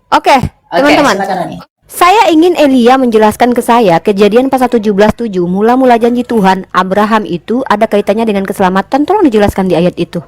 Oke, Oke, teman-teman. silakan Ani. Saya ingin Elia menjelaskan ke saya Kejadian pasal 17:7 mula-mula janji Tuhan Abraham itu ada kaitannya dengan keselamatan. Tolong dijelaskan di ayat itu.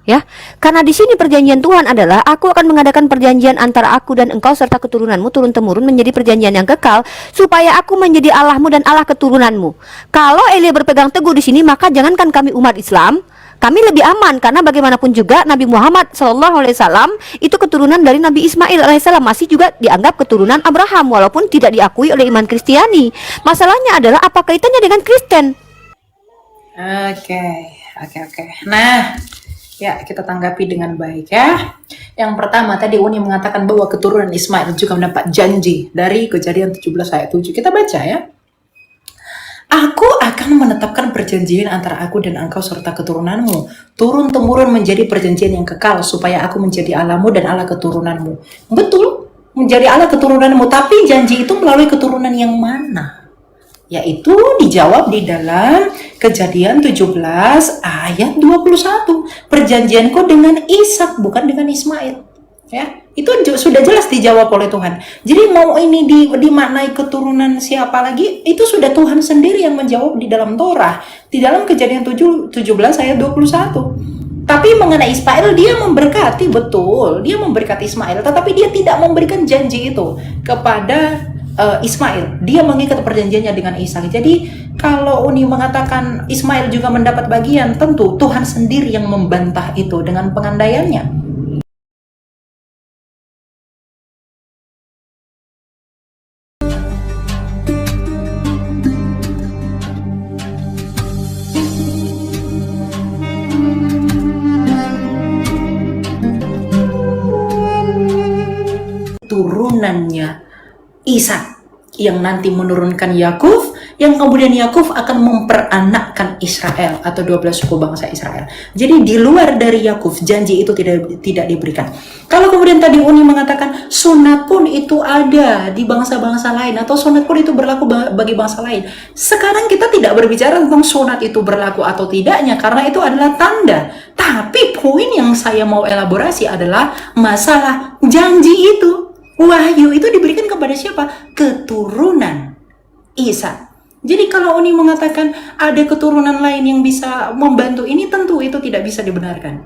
Ya, karena di sini perjanjian Tuhan adalah aku akan mengadakan perjanjian antara aku dan engkau serta keturunanmu turun temurun menjadi perjanjian yang kekal supaya aku menjadi Allahmu dan Allah keturunanmu. Kalau Elia berpegang teguh di sini, maka jangankan kami umat Islam, kami lebih aman karena bagaimanapun juga Nabi Muhammad SAW itu keturunan dari Nabi Ismail alaihissalam, masih juga dianggap keturunan Abraham walaupun tidak diakui oleh iman Kristiani. Masalahnya adalah apa kaitannya dengan Kristen? Oke, oke. Nah, ya kita tanggapi dengan baik ya. Yang pertama tadi Uni mengatakan bahwa keturunan Ismail juga mendapat janji dari Kejadian 17 ayat 7. Kita baca ya. Aku akan menetapkan perjanjian antara aku dan engkau serta keturunanmu. Turun-temurun menjadi perjanjian yang kekal supaya aku menjadi Allahmu dan Allah keturunanmu. Betul, menjadi Allah keturunanmu. Tapi janji itu melalui keturunan yang mana? Yaitu dijawab di dalam Kejadian 17 ayat 21. Perjanjianku dengan Ishak bukan dengan Ismail. Ya, itu sudah jelas dijawab oleh Tuhan. Jadi mau ini dimaknai keturunan siapa lagi, itu sudah Tuhan sendiri yang menjawab di dalam Torah, di dalam Kejadian 17 ayat 21. Tapi mengenai Ismail, dia memberkati, betul, dia memberkati Ismail, tetapi dia tidak memberikan janji itu kepada Ismail. Dia mengikat perjanjiannya dengan Ishak. Jadi kalau Uni mengatakan Ismail juga mendapat bagian, tentu Tuhan sendiri yang membantah itu dengan pengandaiannya. Turunannya Ishak yang nanti menurunkan Yakub, yang kemudian Yakub akan memperanakkan Israel atau 12 suku bangsa Israel. Jadi di luar dari Yakub janji itu tidak diberikan. Kalau kemudian tadi Uni mengatakan sunat pun itu ada di bangsa-bangsa lain atau sunat pun itu berlaku bagi bangsa lain. Sekarang kita tidak berbicara tentang sunat itu berlaku atau tidaknya karena itu adalah tanda. Tapi poin yang saya mau elaborasi adalah masalah janji itu. Wahyu itu diberikan kepada siapa? Keturunan Isa. Jadi kalau Uni mengatakan ada keturunan lain yang bisa membantu ini, tentu itu tidak bisa dibenarkan.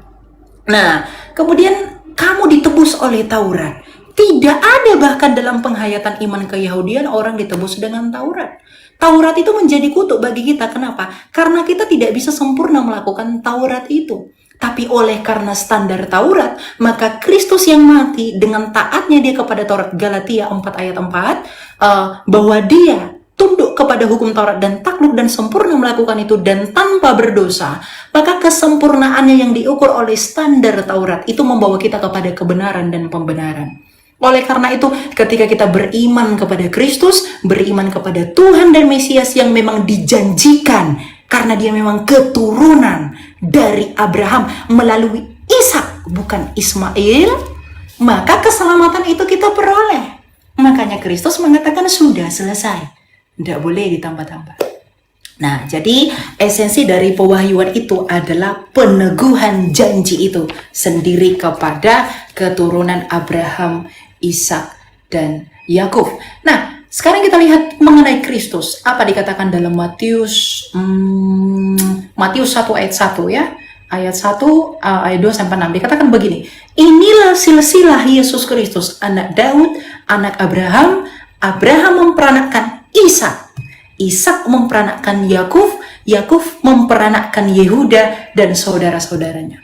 Nah, kemudian kamu ditebus oleh Taurat. Tidak ada bahkan dalam penghayatan iman keyahudian orang ditebus dengan Taurat. Taurat itu menjadi kutuk bagi kita. Kenapa? Karena kita tidak bisa sempurna melakukan Taurat itu. Tapi oleh karena standar Taurat, maka Kristus yang mati dengan taatnya dia kepada Taurat, Galatia 4 ayat 4, bahwa dia tunduk kepada hukum Taurat dan takluk dan sempurna melakukan itu dan tanpa berdosa, maka kesempurnaannya yang diukur oleh standar Taurat itu membawa kita kepada kebenaran dan pembenaran. Oleh karena itu, ketika kita beriman kepada Kristus, beriman kepada Tuhan dan Mesias yang memang dijanjikan, karena dia memang keturunan dari Abraham melalui Ishak, bukan Ismail, maka keselamatan itu kita peroleh. Makanya Kristus mengatakan sudah selesai. Tidak boleh ditambah-tambah. Nah, jadi esensi dari pewahyuan itu adalah peneguhan janji itu sendiri kepada keturunan Abraham, Ishak, dan Yakub. Nah, sekarang kita lihat mengenai Kristus. Apa dikatakan dalam Matius 1 ayat 1 ya. Ayat 1, ayat 2 sampai 6 dikatakan begini. Inilah silsilah Yesus Kristus, anak Daud, anak Abraham. Abraham memperanakkan Ishak. Ishak memperanakkan Yakub. Yakub memperanakkan Yehuda dan saudara-saudaranya.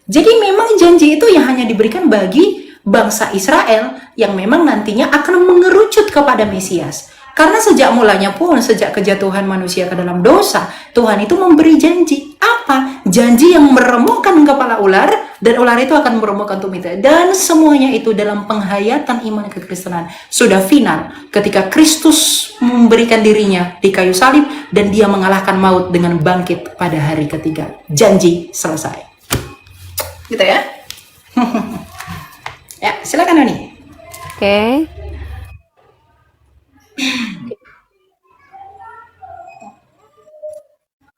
Jadi memang janji itu yang hanya diberikan bagi bangsa Israel yang memang nantinya akan mengerucut kepada Mesias. Karena sejak mulanya pun, sejak kejatuhan manusia ke dalam dosa, Tuhan itu memberi janji. Apa? Janji yang meremukkan kepala ular, dan ular itu akan meremukkan tumitnya. Dan semuanya itu dalam penghayatan iman kekristenan sudah final ketika Kristus memberikan dirinya di kayu salib dan dia mengalahkan maut dengan bangkit pada hari ketiga. Janji selesai. Gitu ya. Ya, silakan Noni. Oke.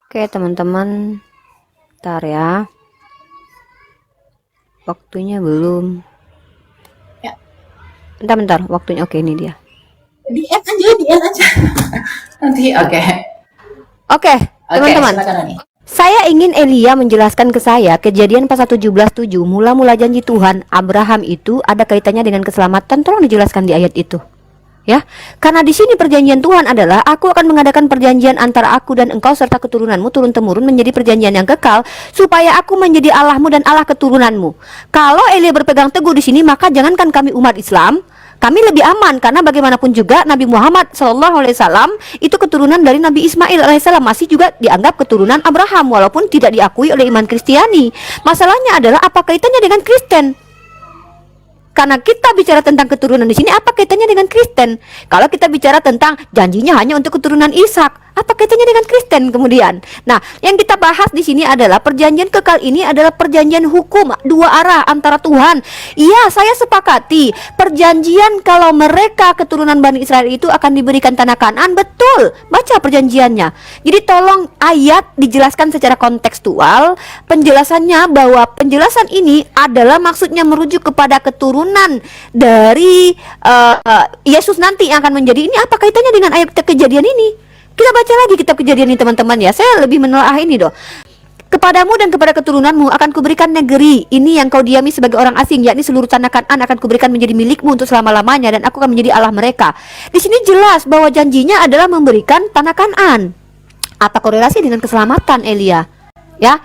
Oke, teman-teman. Bentar ya. Waktunya belum. Ya. Bentar-bentar, waktunya oke ini dia. Di end aja. Nanti oke. Oke, Oke, teman-teman. silakan Ani. Saya ingin Elia menjelaskan ke saya Kejadian pasal 17:7 mula-mula janji Tuhan Abraham itu ada kaitannya dengan keselamatan. Tolong dijelaskan di ayat itu. Ya, karena di sini perjanjian Tuhan adalah aku akan mengadakan perjanjian antara aku dan engkau serta keturunanmu turun temurun menjadi perjanjian yang kekal supaya aku menjadi Allahmu dan Allah keturunanmu. Kalau Elia berpegang teguh di sini, maka jangankan kami umat Islam, kami lebih aman karena bagaimanapun juga Nabi Muhammad SAW itu keturunan dari Nabi Ismail alaihissalam, masih juga dianggap keturunan Abraham walaupun tidak diakui oleh iman Kristiani. Masalahnya adalah apa kaitannya dengan Kristen? Karena kita bicara tentang keturunan di sini, apa kaitannya dengan Kristen? Kalau kita bicara tentang janjinya hanya untuk keturunan Ishak, apa kaitannya dengan Kristen kemudian? Nah, yang kita bahas di sini adalah perjanjian kekal ini adalah perjanjian hukum dua arah antara Tuhan. Iya, saya sepakati perjanjian kalau mereka keturunan Bani Israel itu akan diberikan tanah Kanaan, betul. Baca perjanjiannya. Jadi tolong ayat dijelaskan secara kontekstual. Penjelasannya bahwa penjelasan ini adalah maksudnya merujuk kepada keturunan dari Yesus nanti yang akan menjadi. Ini apa kaitannya dengan ayat Kejadian ini? Kita baca lagi kitab Kejadian ini teman-teman ya. Saya lebih menelaah ini doh. Kepadamu dan kepada keturunanmu akan kuberikan negeri ini yang kau diami sebagai orang asing, yakni seluruh tanah Kanaan akan kuberikan menjadi milikmu untuk selama-lamanya dan aku akan menjadi Allah mereka. Di sini jelas bahwa janjinya adalah memberikan tanah Kanaan. Apa korelasi dengan keselamatan Elia? Ya,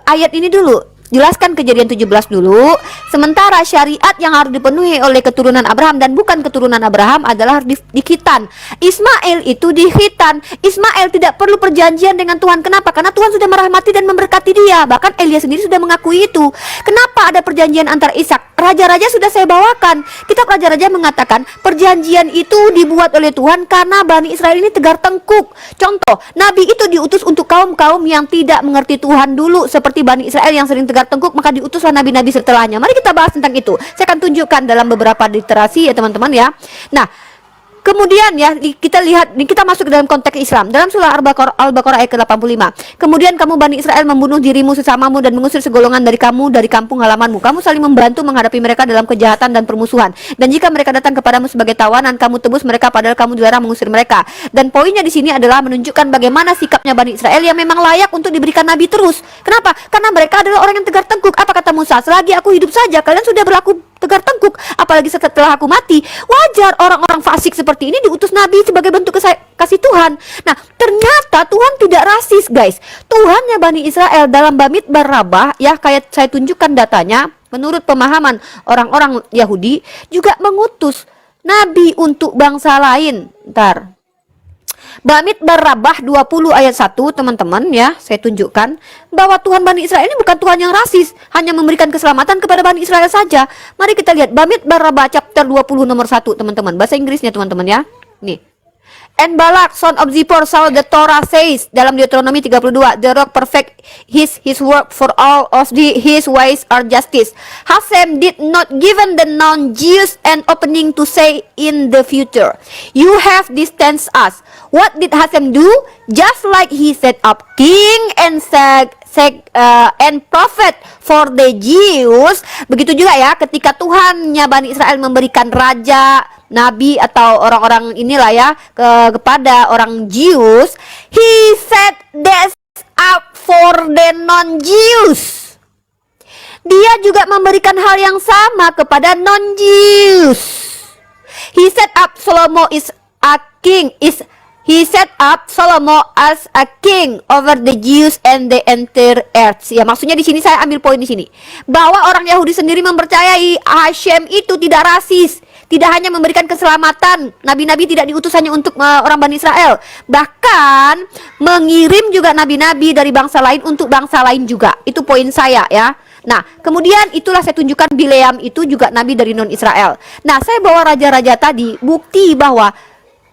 ayat ini dulu. Jelaskan Kejadian 17 dulu. Sementara syariat yang harus dipenuhi oleh keturunan Abraham dan bukan keturunan Abraham adalah di Khitan. Ismail itu di Khitan. Ismail tidak perlu perjanjian dengan Tuhan. Kenapa? Karena Tuhan sudah merahmati dan memberkati dia. Bahkan Elia sendiri sudah mengakui itu. Kenapa ada perjanjian antar Ishak? Raja-raja sudah saya bawakan. Kitab Raja-Raja mengatakan perjanjian itu dibuat oleh Tuhan karena Bani Israel ini tegar tengkuk. Contoh, Nabi itu diutus untuk kaum-kaum yang tidak mengerti Tuhan dulu, seperti Bani Israel yang sering tegar tengkuk, maka diutuslah nabi-nabi setelahnya. Mari kita bahas tentang itu. Saya akan tunjukkan dalam beberapa literasi ya teman-teman ya. Nah, kemudian ya kita lihat, kita masuk ke dalam konteks Islam. Dalam surah Al-Baqarah ayat ke-85. Kemudian kamu Bani Israel membunuh dirimu sesamamu dan mengusir segolongan dari kamu dari kampung halamanmu. Kamu saling membantu menghadapi mereka dalam kejahatan dan permusuhan. Dan jika mereka datang kepadamu sebagai tawanan, kamu tebus mereka padahal kamu dilarang mengusir mereka. Dan poinnya di sini adalah menunjukkan bagaimana sikapnya Bani Israel yang memang layak untuk diberikan nabi terus. Kenapa? Karena mereka adalah orang yang tegar tengkuk. Apa kata Musa? Selagi aku hidup saja kalian sudah berlaku tegar tengkuk, apalagi setelah aku mati. Wajar orang-orang fasik seperti ini diutus nabi sebagai bentuk kasih Tuhan. Nah, ternyata Tuhan tidak rasis, guys. Tuhannya Bani Israel dalam Bamidbar Rabah ya, kayak saya tunjukkan datanya, menurut pemahaman orang-orang Yahudi juga mengutus nabi untuk bangsa lain. Ntar Bamidbar Rabah 20 ayat 1 teman-teman ya, saya tunjukkan bahwa Tuhan Bani Israel ini bukan Tuhan yang rasis, hanya memberikan keselamatan kepada Bani Israel saja. Mari kita lihat Bamidbar Rabah chapter 20 nomor 1 teman-teman, bahasa Inggrisnya teman-teman ya. Nih, and Balak son of Zippor saw the Torah says dalam Deuteronomy 32, the rock perfect his work for all of his ways are justice. Hasem did not given the non-Jews an opening to say in the future, you have distanced us. What did Hasem do? Just like he set up king and and prophet for the Jews. Begitu juga ya ketika Tuhannya Bani Israel memberikan raja, nabi atau orang-orang inilah ya kepada orang Jews, he set this up for the non-Jews. Dia juga memberikan hal yang sama kepada non-Jews. He set up Solomon is a king He set up Solomon as a king over the Jews and the entire earth. Ya, maksudnya di sini saya ambil poin di sini bahwa orang Yahudi sendiri mempercayai Hashem itu tidak rasis, tidak hanya memberikan keselamatan. Nabi-nabi tidak diutus hanya untuk orang Bani Israel, bahkan mengirim juga nabi-nabi dari bangsa lain untuk bangsa lain juga. Itu poin saya ya. Nah, kemudian itulah saya tunjukkan Bileam itu juga nabi dari non-Israel. Nah, saya bawa raja-raja tadi bukti bahwa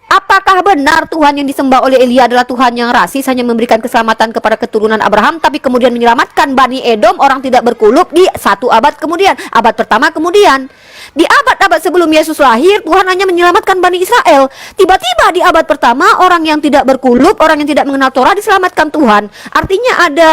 apakah benar Tuhan yang disembah oleh Elia adalah Tuhan yang rasis, hanya memberikan keselamatan kepada keturunan Abraham, tapi kemudian menyelamatkan Bani Edom, orang tidak berkuluk, di satu abad kemudian, abad pertama kemudian. Di abad-abad sebelum Yesus lahir, Tuhan hanya menyelamatkan Bani Israel. Tiba-tiba di abad pertama, orang yang tidak berkuluk, orang yang tidak mengenal Torah diselamatkan Tuhan. Artinya ada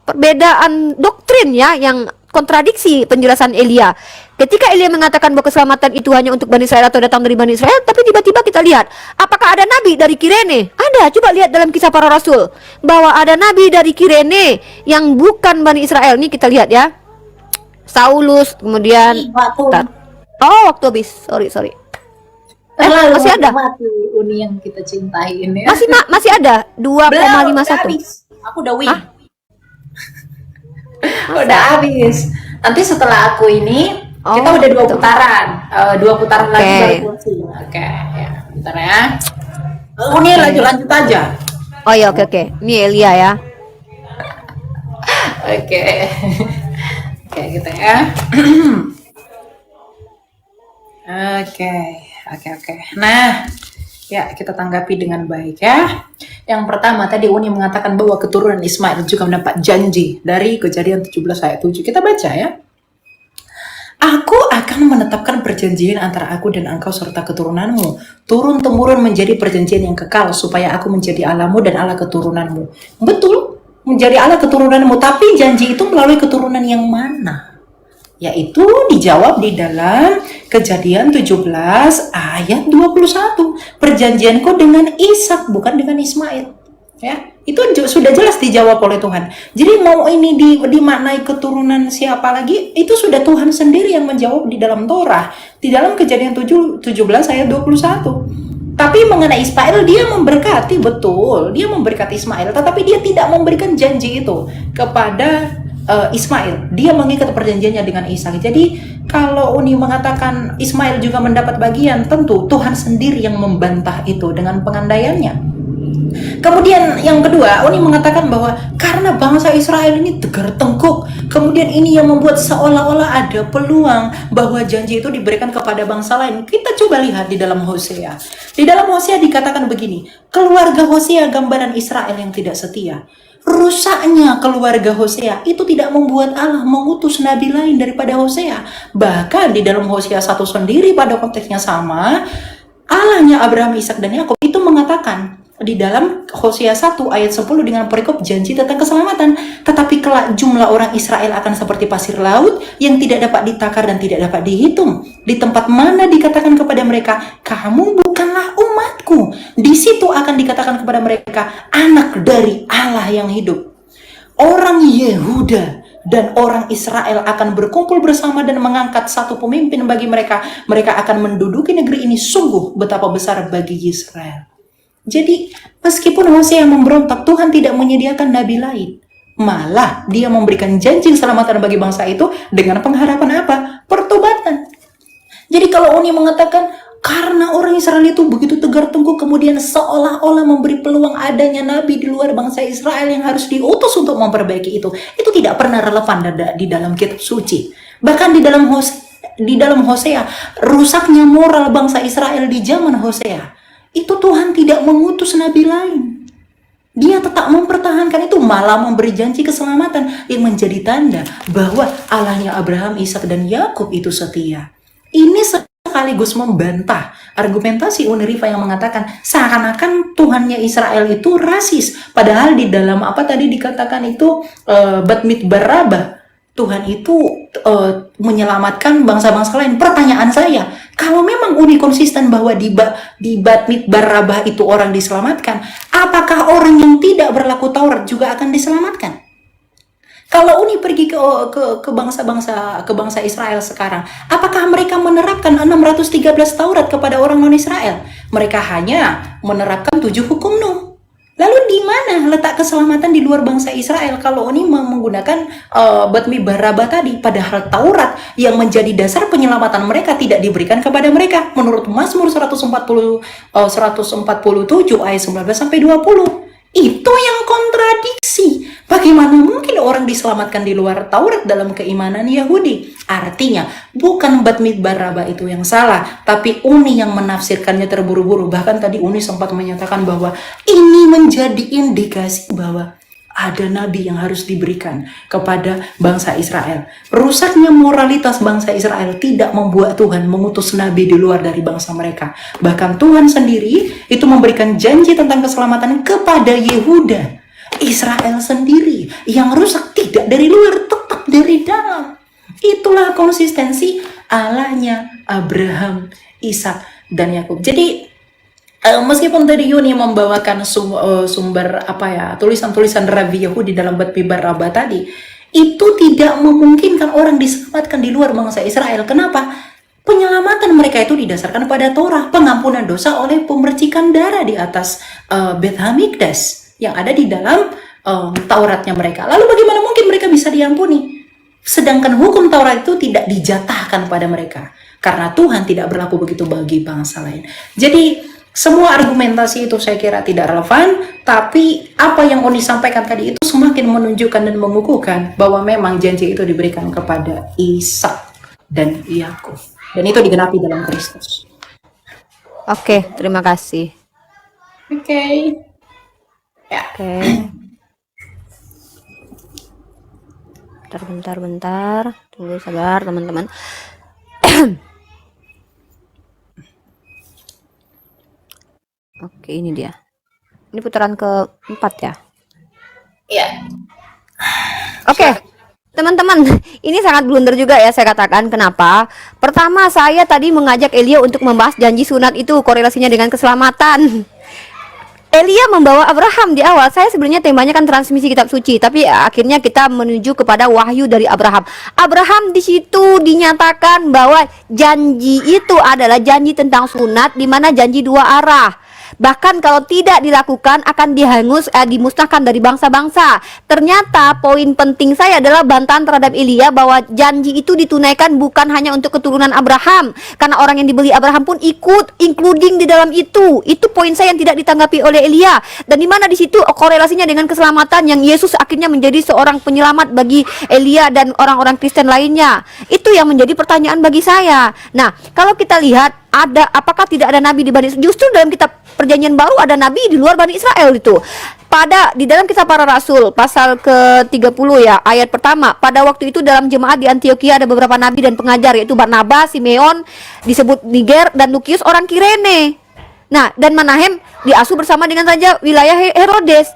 perbedaan doktrin ya, yang kontradiksi penjelasan Elia. Ketika Elia mengatakan bahwa keselamatan itu hanya untuk Bani Israel atau datang dari Bani Israel, tapi tiba-tiba kita lihat, apakah ada nabi dari Kirene? Ada, coba lihat dalam Kisah Para Rasul bahwa ada nabi dari Kirene yang bukan Bani Israel. Ini kita lihat ya. Saulus, kemudian waktu habis. Sorry. Masih ada. Uni yang kita cintai ini. Masih ada 2,51. Aku udah win. Udah habis. Nanti setelah aku ini kita udah 2 putaran. 2 putaran lagi baru kursi. Oke, ya. Bentar ya. Uni lanjut aja. Oh ya, oke. Ini Elia ya. Oke. Oke, gitu ya. Oke. Nah, ya kita tanggapi dengan baik ya. Yang pertama tadi Uni mengatakan bahwa keturunan Ismail juga mendapat janji dari Kejadian 17 ayat 7. Kita baca ya. Aku akan menetapkan perjanjian antara aku dan engkau serta keturunanmu. Turun-temurun menjadi perjanjian yang kekal supaya aku menjadi Allahmu dan Allah keturunanmu. Betul, menjadi Allah keturunanmu. Tapi janji itu melalui keturunan yang mana? Yaitu dijawab di dalam Kejadian 17 ayat 21. Perjanjianku dengan Ishak bukan dengan Ismail. Ya, itu sudah jelas dijawab oleh Tuhan. Jadi mau ini dimaknai keturunan siapa lagi, itu sudah Tuhan sendiri yang menjawab di dalam Torah. Di dalam Kejadian 17 ayat 21. Tapi mengenai Ismail, dia memberkati, betul. Dia memberkati Ismail, tetapi dia tidak memberikan janji itu kepada Ismail. Dia mengikat perjanjiannya dengan Ishak. Jadi kalau Uni mengatakan Ismail juga mendapat bagian, tentu Tuhan sendiri yang membantah itu dengan pengandaiannya. Kemudian yang kedua, Uni mengatakan bahwa karena bangsa Israel ini tegar tengkuk, kemudian ini yang membuat seolah-olah ada peluang bahwa janji itu diberikan kepada bangsa lain. Kita coba lihat di dalam Hosea. Di dalam Hosea dikatakan begini, keluarga Hosea gambaran Israel yang tidak setia. Rusaknya keluarga Hosea itu tidak membuat Allah mengutus nabi lain daripada Hosea. Bahkan di dalam Hosea 1 sendiri pada konteksnya sama, Allahnya Abraham, Ishak dan Yakub itu mengatakan di dalam Hosea 1 ayat 10 dengan perikop janji tentang keselamatan. Tetapi kelak jumlah orang Israel akan seperti pasir laut yang tidak dapat ditakar dan tidak dapat dihitung. Di tempat mana dikatakan kepada mereka, kamu bukanlah umatku. Di situ akan dikatakan kepada mereka, anak dari Allah yang hidup. Orang Yehuda dan orang Israel akan berkumpul bersama dan mengangkat satu pemimpin bagi mereka. Mereka akan menduduki negeri ini. Sungguh betapa besar bagi Israel. Jadi meskipun Hosea memberontak, Tuhan tidak menyediakan nabi lain. Malah dia memberikan janji keselamatan bagi bangsa itu dengan pengharapan apa? Pertobatan. Jadi kalau Uni mengatakan karena orang Israel itu begitu tegar tengkuk, kemudian seolah-olah memberi peluang adanya nabi di luar bangsa Israel yang harus diutus untuk memperbaiki itu tidak pernah relevan di dalam kitab suci. Bahkan di dalam Hosea, rusaknya moral bangsa Israel di zaman Hosea, itu Tuhan tidak mengutus nabi lain. Dia tetap mempertahankan itu, malah memberi janji keselamatan yang menjadi tanda bahwa Allahnya Abraham, Ishak dan Yakub itu setia. Ini sekaligus membantah argumentasi Unirifa yang mengatakan seakan-akan Tuhannya Israel itu rasis. Padahal di dalam apa tadi dikatakan itu Bat Midbar Rabah, Tuhan itu menyelamatkan bangsa-bangsa lain. Pertanyaan saya, kalau memang Uni konsisten bahwa di Bat Midbar Rabah itu orang diselamatkan, apakah orang yang tidak berlaku Taurat juga akan diselamatkan? Kalau Uni pergi ke bangsa Israel sekarang, apakah mereka menerapkan 613 Taurat kepada orang non-Israel? Mereka hanya menerapkan 7 hukum Nuh. Lalu di mana letak keselamatan di luar bangsa Israel kalau Uni menggunakan Bat Midbar Rabah tadi? Padahal Taurat yang menjadi dasar penyelamatan mereka tidak diberikan kepada mereka. Menurut Mazmur 147 ayat 19 sampai 20. Itu yang kontradiksi. Bagaimana mungkin orang diselamatkan di luar Taurat dalam keimanan Yahudi? Artinya, bukan Bat Midbar Rabah itu yang salah, tapi Uni yang menafsirkannya terburu-buru. Bahkan tadi Uni sempat menyatakan bahwa ini menjadi indikasi bahwa ada nabi yang harus diberikan kepada bangsa Israel. Rusaknya moralitas bangsa Israel tidak membuat Tuhan mengutus nabi di luar dari bangsa mereka. Bahkan Tuhan sendiri itu memberikan janji tentang keselamatan kepada Yehuda. Israel sendiri yang rusak tidak dari luar, tetap dari dalam. Itulah konsistensi Allahnya Abraham, Ishak, dan Yakub. Jadi meskipun tadi Yuni membawakan sumber apa ya, tulisan-tulisan Rabi Yahudi dalam Bat Pibar Rabba tadi, itu tidak memungkinkan orang diselamatkan di luar bangsa Israel. Kenapa? Penyelamatan mereka itu didasarkan pada Torah, pengampunan dosa oleh pemercikan darah di atas Beth Hamikdash yang ada di dalam Tauratnya mereka. Lalu bagaimana mungkin mereka bisa diampuni? Sedangkan hukum Taurat itu tidak dijatahkan pada mereka, karena Tuhan tidak berlaku begitu bagi bangsa lain. Jadi semua argumentasi itu saya kira tidak relevan, tapi apa yang Oni sampaikan tadi itu semakin menunjukkan dan mengukuhkan bahwa memang janji itu diberikan kepada Ishak dan Yakub, dan itu digenapi dalam Kristus. Oke, terima kasih. Oke. Ya. Oke. Bentar. Tunggu sabar teman-teman. Oke, ini dia. Ini putaran keempat ya. Ya. Oke, teman-teman, ini sangat blunder juga ya saya katakan. Kenapa? Pertama, saya tadi mengajak Elia untuk membahas janji sunat itu korelasinya dengan keselamatan. Elia membawa Abraham di awal. Saya sebenarnya temanya kan transmisi kitab suci, tapi akhirnya kita menuju kepada wahyu dari Abraham. Abraham di situ dinyatakan bahwa janji itu adalah janji tentang sunat, di mana janji dua arah. Bahkan kalau tidak dilakukan akan dimusnahkan dari bangsa-bangsa. Ternyata poin penting saya adalah bantahan terhadap Elia bahwa janji itu ditunaikan bukan hanya untuk keturunan Abraham, karena orang yang dibeli Abraham pun ikut including di dalam itu. Itu poin saya yang tidak ditanggapi oleh Elia. Dan di mana di situ korelasinya dengan keselamatan yang Yesus akhirnya menjadi seorang penyelamat bagi Elia dan orang-orang Kristen lainnya. Itu yang menjadi pertanyaan bagi saya. Nah, kalau kita lihat apakah tidak ada nabi di Bani Israel? Justru dalam kitab Perjanjian Baru ada nabi di luar Bani Israel itu. Di dalam kisah para rasul pasal ke-30 ya, ayat pertama, pada waktu itu dalam jemaat di Antioquia ada beberapa nabi dan pengajar, yaitu Barnabas, Simeon, disebut Niger, dan Lukius orang Kirene. Nah, dan Manahem diasuh bersama dengan raja wilayah Herodes.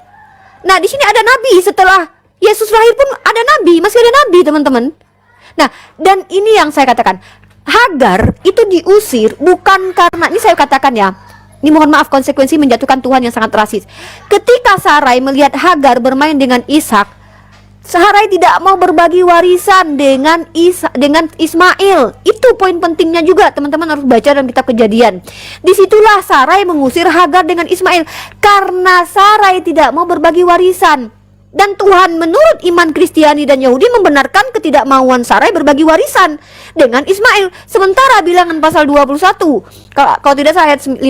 Nah, di sini ada nabi, setelah Yesus lahir pun ada nabi, masih ada nabi, teman-teman. Nah, dan ini yang saya katakan, Hagar itu diusir bukan karena, ini saya katakan ya, ini mohon maaf, konsekuensi menjatuhkan Tuhan yang sangat rasis. Ketika Sarai melihat Hagar bermain dengan Ishak, Sarai tidak mau berbagi warisan dengan Ismail. Itu poin pentingnya juga, teman-teman harus baca dalam kitab Kejadian. Disitulah Sarai mengusir Hagar dengan Ismail karena Sarai tidak mau berbagi warisan. Dan Tuhan menurut iman Kristiani dan Yahudi membenarkan ketidakmauan Sarai berbagi warisan dengan Ismail. Sementara bilangan pasal 21, kalau tidak salah ayat 15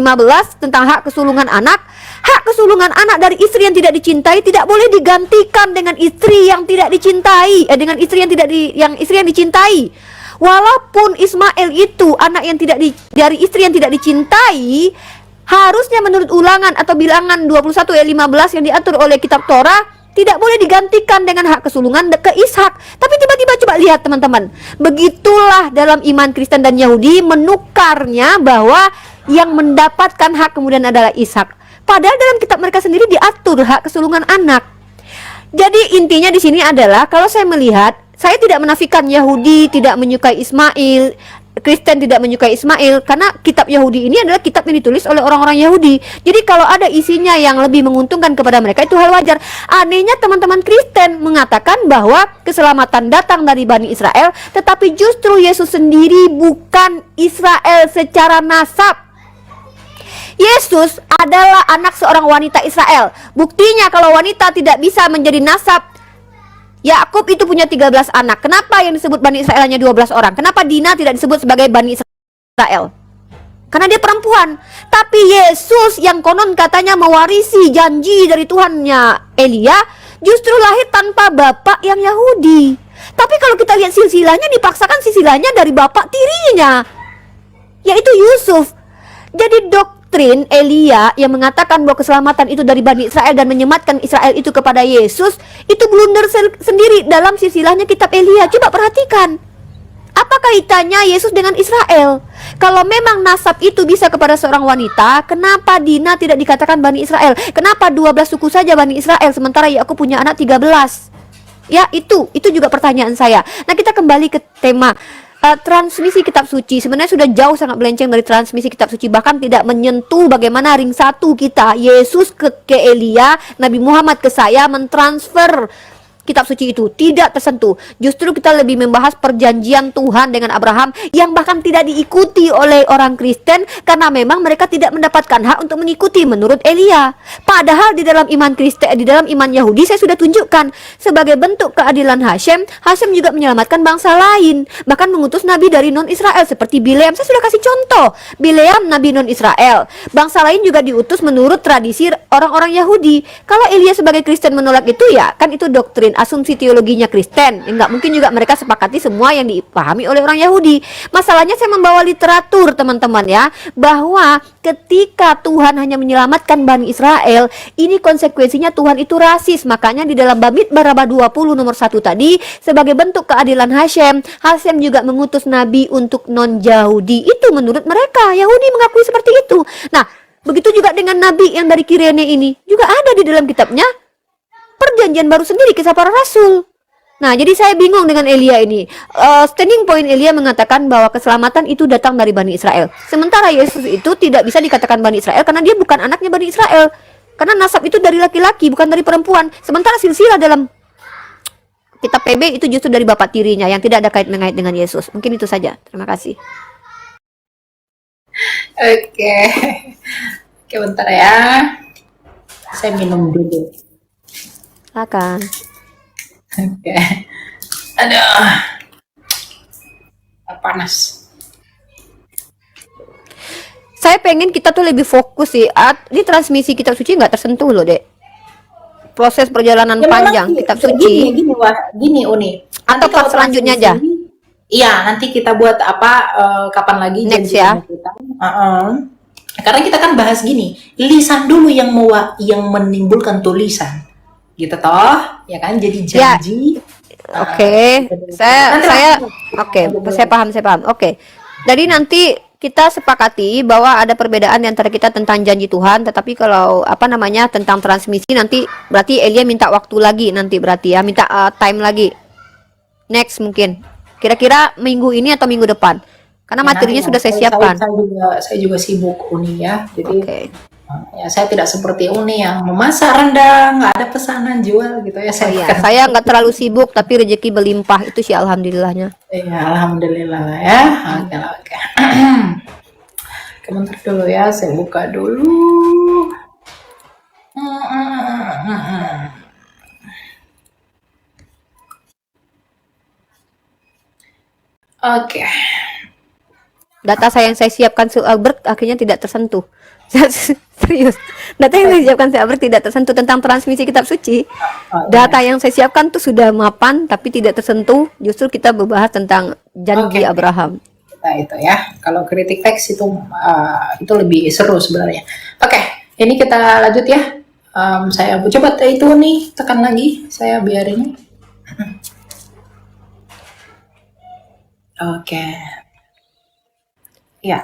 tentang hak kesulungan anak. Hak kesulungan anak dari istri yang tidak dicintai tidak boleh digantikan dengan istri yang tidak dicintai, dengan istri yang istri yang dicintai. Walaupun Ismail itu anak yang dari istri yang tidak dicintai, harusnya menurut Ulangan atau bilangan 21 ayat 15 yang diatur oleh kitab Torah, tidak boleh digantikan dengan hak kesulungan ke Ishak. Tapi tiba-tiba coba lihat teman-teman, begitulah dalam iman Kristen dan Yahudi menukarnya bahwa yang mendapatkan hak kemudian adalah Ishak. Padahal dalam kitab mereka sendiri diatur hak kesulungan anak. Jadi intinya di sini adalah, kalau saya melihat, saya tidak menafikan Yahudi tidak menyukai Ismail, Kristen tidak menyukai Ismail, karena kitab Yahudi ini adalah kitab yang ditulis oleh orang-orang Yahudi. Jadi kalau ada isinya yang lebih menguntungkan kepada mereka, itu hal wajar. Anehnya teman-teman Kristen mengatakan bahwa keselamatan datang dari Bani Israel, tetapi justru Yesus sendiri bukan Israel secara nasab. Yesus adalah anak seorang wanita Israel. Buktinya kalau wanita tidak bisa menjadi nasab, Yakub itu punya 13 anak. Kenapa yang disebut Bani Israel hanya 12 orang? Kenapa Dina tidak disebut sebagai Bani Israel? Karena dia perempuan. Tapi Yesus yang konon katanya mewarisi janji dari Tuhannya Elia, justru lahir tanpa bapak yang Yahudi. Tapi kalau kita lihat silsilahnya, dipaksakan silsilahnya dari bapak tirinya, yaitu Yusuf. Jadi doktrin Elia yang mengatakan bahwa keselamatan itu dari Bani Israel dan menyematkan Israel itu kepada Yesus, itu blunder sendiri dalam silsilahnya kitab Elia. Coba perhatikan, apa kaitannya Yesus dengan Israel? Kalau memang nasab itu bisa kepada seorang wanita, kenapa Dina tidak dikatakan Bani Israel? Kenapa 12 suku saja Bani Israel, sementara Yakub punya anak 13? Ya, itu juga pertanyaan saya. Nah, kita kembali ke tema transmisi kitab suci. Sebenarnya sudah jauh sangat melenceng dari transmisi kitab suci, bahkan tidak menyentuh bagaimana ring satu kita, Yesus ke Elia, Nabi Muhammad ke saya, mentransfer kitab suci itu tidak tersentuh. Justru kita lebih membahas perjanjian Tuhan dengan Abraham yang bahkan tidak diikuti oleh orang Kristen karena memang mereka tidak mendapatkan hak untuk mengikuti menurut Elia. Padahal di dalam iman Kristen, di dalam iman Yahudi saya sudah tunjukkan sebagai bentuk keadilan Hashem, Hashem juga menyelamatkan bangsa lain, bahkan mengutus nabi dari non-Israel seperti Bileam. Saya sudah kasih contoh, Bileam nabi non-Israel. Bangsa lain juga diutus menurut tradisi orang-orang Yahudi. Kalau Elia sebagai Kristen menolak itu, ya kan itu doktrin asumsi teologinya Kristen. Enggak mungkin juga mereka sepakati semua yang dipahami oleh orang Yahudi. Masalahnya saya membawa literatur teman-teman ya, bahwa ketika Tuhan hanya menyelamatkan Bani Israel, ini konsekuensinya Tuhan itu rasis. Makanya di dalam Bamidbar 20 nomor 1 tadi, sebagai bentuk keadilan Hashem, Hashem juga mengutus nabi untuk non-Yahudi. Itu menurut mereka, Yahudi mengakui seperti itu. Nah, begitu juga dengan nabi yang dari Kirene ini, juga ada di dalam kitabnya perjanjian baru sendiri, kisah para rasul. Nah, jadi saya bingung dengan Elia ini. Standing point Elia mengatakan bahwa keselamatan itu datang dari Bani Israel. Sementara Yesus itu tidak bisa dikatakan Bani Israel karena dia bukan anaknya Bani Israel. Karena nasab itu dari laki-laki, bukan dari perempuan. Sementara silsilah dalam kitab PB itu justru dari bapak tirinya yang tidak ada kait-mengait dengan Yesus. Mungkin itu saja. Terima kasih. Oke. Oke, bentar ya. Saya minum dulu. Silakan. Oke. Aduh. Panas. Saya pengen kita tuh lebih fokus sih. Ini transmisi kitab suci nggak tersentuh loh, Dek. Proses perjalanan Ya, panjang memang kitab gini, suci. gini Uni. Atau part selanjutnya aja. Iya, nanti kita buat apa kapan lagi Next janjinya ya. kita. Karena kita kan bahas gini, lisan dulu yang menimbulkan tulisan. Gitu toh, ya kan? Jadi janji. Oke. Saya paham. Oke. Jadi nanti kita sepakati bahwa ada perbedaan di antara kita tentang janji Tuhan, tetapi kalau tentang transmisi nanti berarti Elia minta waktu lagi nanti berarti ya, minta time lagi. Next mungkin. Kira-kira minggu ini atau minggu depan. Karena Ya, materinya nanti sudah saya siapkan. Saya juga sibuk Uni ya. Jadi Oke. ya saya tidak seperti Uni yang memasak rendang, nggak ada pesanan jual gitu ya. Saya nggak terlalu sibuk tapi rezeki berlimpah itu sih alhamdulillahnya. Ya, alhamdulillah lah ya. Oke. Sebentar dulu ya, saya buka dulu. Oke. Data saya yang saya siapkan Albert akhirnya tidak tersentuh. Serius. Data yang saya siapkan Albert tidak tersentuh tentang transmisi kitab suci. Data yang saya siapkan tuh sudah mapan tapi tidak tersentuh. Justru kita membahas tentang janji Abraham. Kita itu ya. Kalau kritik teks itu lebih seru sebenarnya. Oke, ini kita lanjut ya. Saya coba itu nih tekan lagi. Saya biar ini. Oke. Ya.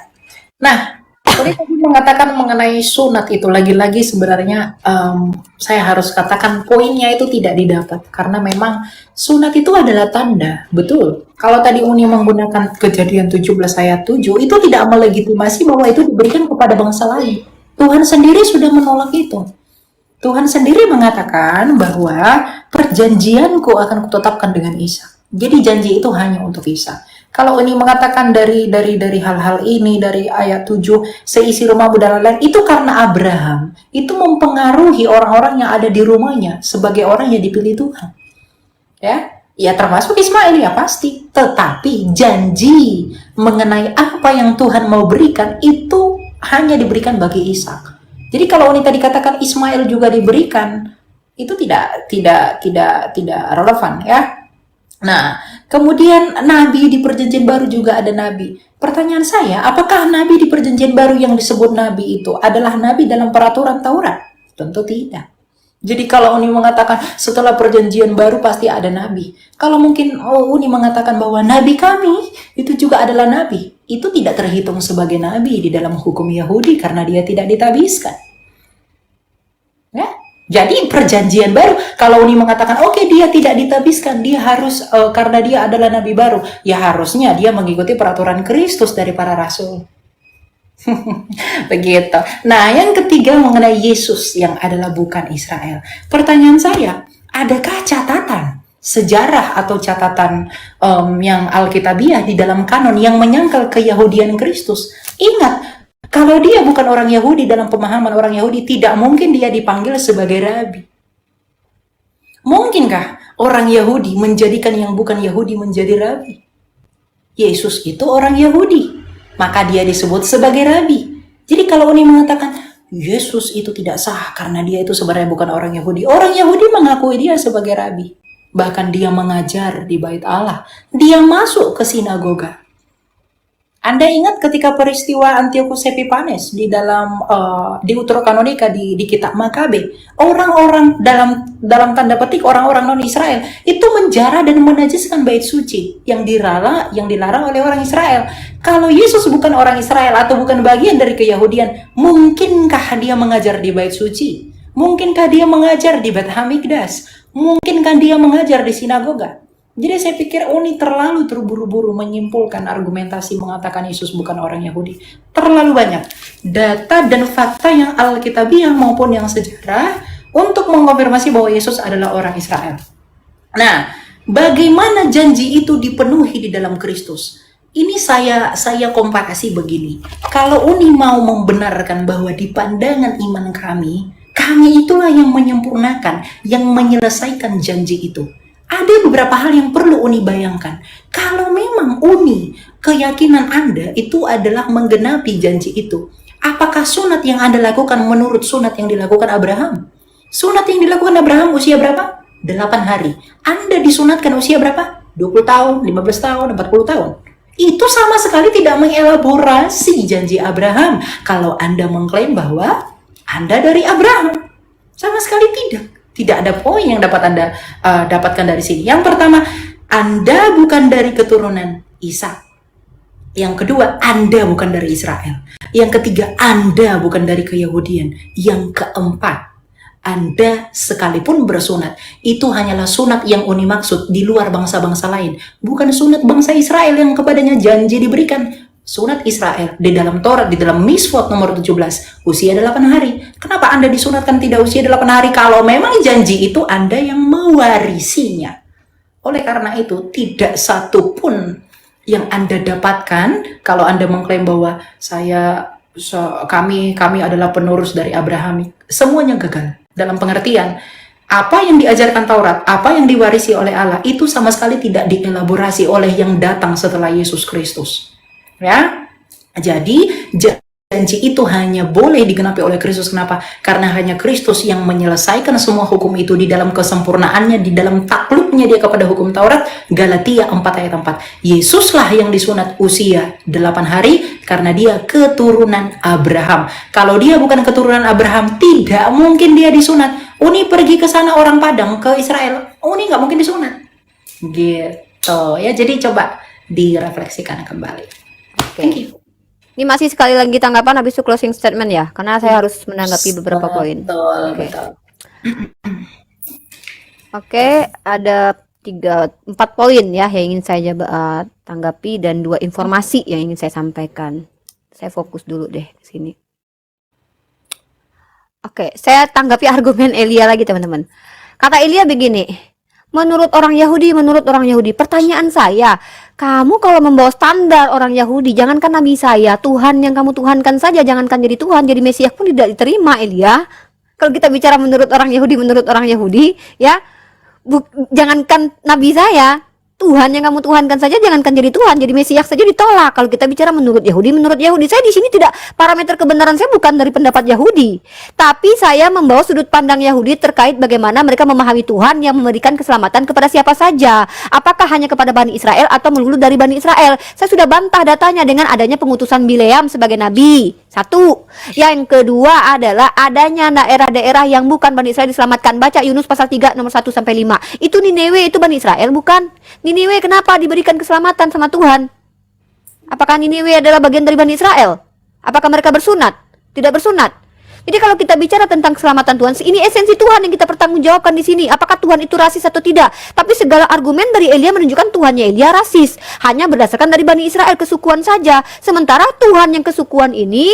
Nah, tadi mengatakan mengenai sunat itu lagi-lagi sebenarnya saya harus katakan poinnya itu tidak didapat karena memang sunat itu adalah tanda, betul. Kalau tadi Uni menggunakan Kejadian 17 ayat 7 itu tidak melegitimasi bahwa itu diberikan kepada bangsa lain. Tuhan sendiri sudah menolak itu. Tuhan sendiri mengatakan bahwa perjanjianku akan kutetapkan dengan Ishak. Jadi janji itu hanya untuk Ishak. Kalau ini mengatakan dari hal-hal ini, dari ayat 7, seisi rumahmu dan lain-lain, itu karena Abraham. Itu mempengaruhi orang-orang yang ada di rumahnya sebagai orang yang dipilih Tuhan. Ya termasuk Ismail ya pasti. Tetapi janji mengenai apa yang Tuhan mau berikan itu hanya diberikan bagi Ishak. Jadi kalau ini tadi katakan Ismail juga diberikan, itu tidak relevan ya. Nah, kemudian nabi di perjanjian baru juga ada nabi. Pertanyaan saya, apakah nabi di perjanjian baru yang disebut nabi itu adalah nabi dalam peraturan Taurat? Tentu tidak. Jadi kalau Uni mengatakan setelah perjanjian baru pasti ada nabi. Kalau mungkin Uni mengatakan bahwa nabi kami itu juga adalah nabi, itu tidak terhitung sebagai nabi di dalam hukum Yahudi karena dia tidak ditabiskan. Ya? Jadi perjanjian baru, kalau Uni mengatakan oke, dia tidak ditabiskan, dia harus karena dia adalah nabi baru, ya harusnya dia mengikuti peraturan Kristus dari para rasul. Begitu. Nah, yang ketiga mengenai Yesus yang adalah bukan Israel. Pertanyaan saya, adakah catatan sejarah atau catatan yang Alkitabiah di dalam kanon yang menyangkal keyahudian Kristus? Ingat, kalau dia bukan orang Yahudi, dalam pemahaman orang Yahudi tidak mungkin dia dipanggil sebagai rabi. Mungkinkah orang Yahudi menjadikan yang bukan Yahudi menjadi rabi? Yesus itu orang Yahudi, maka dia disebut sebagai rabi. Jadi kalau Uni mengatakan Yesus itu tidak sah karena dia itu sebenarnya bukan orang Yahudi, orang Yahudi mengakui dia sebagai rabi. Bahkan dia mengajar di bait Allah, dia masuk ke sinagoga. Anda ingat ketika peristiwa Antiochus Epiphanes di dalam Deuterokanonika di kitab Makabe, orang-orang dalam tanda petik orang-orang non Israel itu menjara dan menajiskan bait suci yang dilarang oleh orang Israel. Kalau Yesus bukan orang Israel atau bukan bagian dari keyahudian, mungkinkah dia mengajar di bait suci? Mungkinkah dia mengajar di Beit Hamikdas? Mungkinkah dia mengajar di sinagoga? Jadi saya pikir Uni terlalu terburu-buru menyimpulkan argumentasi mengatakan Yesus bukan orang Yahudi. Terlalu banyak data dan fakta yang Alkitabiah maupun yang sejarah untuk mengkonfirmasi bahwa Yesus adalah orang Israel. Nah, bagaimana janji itu dipenuhi di dalam Kristus? Ini saya komparasi begini. Kalau Uni mau membenarkan bahwa di pandangan iman kami itulah yang menyempurnakan, yang menyelesaikan janji itu. Ada beberapa hal yang perlu Uni bayangkan. Kalau memang Uni, keyakinan Anda itu adalah menggenapi janji itu, apakah sunat yang Anda lakukan menurut sunat yang dilakukan Abraham? Sunat yang dilakukan Abraham usia berapa? 8 hari. Anda disunatkan usia berapa? 20 tahun, 15 tahun, 40 tahun. Itu sama sekali tidak mengelaborasi janji Abraham. Kalau Anda mengklaim bahwa Anda dari Abraham, sama sekali tidak. Tidak ada poin yang dapat Anda dapatkan dari sini. Yang pertama, Anda bukan dari keturunan Ishak. Yang kedua, Anda bukan dari Israel. Yang ketiga, Anda bukan dari keyahudian. Yang keempat, Anda sekalipun bersunat, itu hanyalah sunat yang Uni maksud di luar bangsa-bangsa lain. Bukan sunat bangsa Israel yang kepadanya janji diberikan. Sunat Israel di dalam Taurat, di dalam Miswot nomor 17, usia 8 hari. Kenapa Anda disunatkan tidak usia 8 hari kalau memang janji itu Anda yang mewarisinya? Oleh karena itu, tidak satu pun yang Anda dapatkan kalau Anda mengklaim bahwa kami adalah penerus dari Abraham. Semuanya gagal. Dalam pengertian, apa yang diajarkan Taurat, apa yang diwarisi oleh Allah, itu sama sekali tidak dielaborasi oleh yang datang setelah Yesus Kristus. Ya, jadi janji itu hanya boleh digenapi oleh Kristus. Kenapa? Karena hanya Kristus yang menyelesaikan semua hukum itu di dalam kesempurnaannya, di dalam takluknya dia kepada hukum Taurat. Galatia 4 ayat 4. Yesuslah yang disunat usia 8 hari karena dia keturunan Abraham. Kalau dia bukan keturunan Abraham, tidak mungkin dia disunat. Uni pergi ke sana orang Padang, ke Israel, Uni nggak mungkin disunat. Gitu ya, jadi coba direfleksikan kembali. Oke. Ini masih sekali lagi tanggapan habis itu closing statement ya, karena saya harus menanggapi beberapa poin. Betul. Oke, ada 4 poin ya yang ingin saya tanggapi dan 2 informasi yang ingin saya sampaikan. Saya fokus dulu deh ke sini. Oke, saya tanggapi argumen Elia lagi teman-teman. Kata Elia begini, menurut orang Yahudi, pertanyaan saya, kamu kalau membawa standar orang Yahudi, jangankan Nabi saya, Tuhan yang kamu tuhankan saja, jangankan jadi Tuhan, jadi Mesias pun tidak diterima, Elia. Kalau kita bicara menurut orang Yahudi, ya, jangankan Nabi saya, Tuhan yang kamu tuhankan saja, jangankan jadi Tuhan, jadi Mesias saja ditolak. Kalau kita bicara menurut Yahudi, saya di sini tidak, parameter kebenaran saya bukan dari pendapat Yahudi, tapi saya membawa sudut pandang Yahudi terkait bagaimana mereka memahami Tuhan yang memberikan keselamatan kepada siapa saja. Apakah hanya kepada Bani Israel atau melulu dari Bani Israel? Saya sudah bantah datanya dengan adanya pengutusan Bileam sebagai nabi. Satu. Yang kedua adalah adanya daerah-daerah yang bukan Bani Israel diselamatkan. Baca Yunus pasal 3 nomor 1 sampai 5. Itu Niniwe, itu Bani Israel bukan? Niniwe kenapa diberikan keselamatan sama Tuhan? Apakah Niniwe adalah bagian dari Bani Israel? Apakah mereka bersunat? Tidak bersunat. Jadi kalau kita bicara tentang keselamatan Tuhan, ini esensi Tuhan yang kita pertanggungjawabkan di sini. Apakah Tuhan itu rasis atau tidak? Tapi segala argumen dari Elia menunjukkan Tuhannya Elia rasis, hanya berdasarkan dari Bani Israel kesukuan saja. Sementara Tuhan yang kesukuan ini,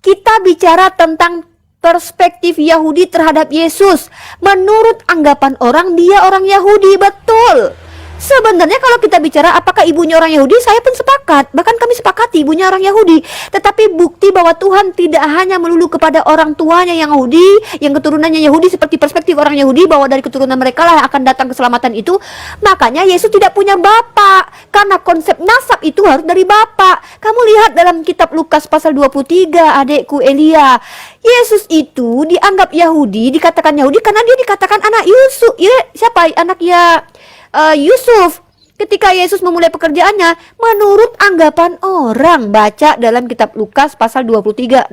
kita bicara tentang perspektif Yahudi terhadap Yesus. Menurut anggapan orang, dia orang Yahudi, betul. Sebenarnya kalau kita bicara apakah ibunya orang Yahudi, saya pun sepakat. Bahkan kami sepakati ibunya orang Yahudi. Tetapi bukti bahwa Tuhan tidak hanya melulu kepada orang tuanya yang Yahudi, yang keturunannya Yahudi, seperti perspektif orang Yahudi bahwa dari keturunan mereka lah akan datang keselamatan itu. Makanya Yesus tidak punya bapak, karena konsep nasab itu harus dari bapak. Kamu lihat dalam kitab Lukas pasal 23, adekku Elia. Yesus itu dianggap Yahudi, dikatakan Yahudi karena dia dikatakan anak Yusuf. Siapa anaknya Yusuf. Ketika Yesus memulai pekerjaannya, menurut anggapan orang, baca dalam kitab Lukas pasal 23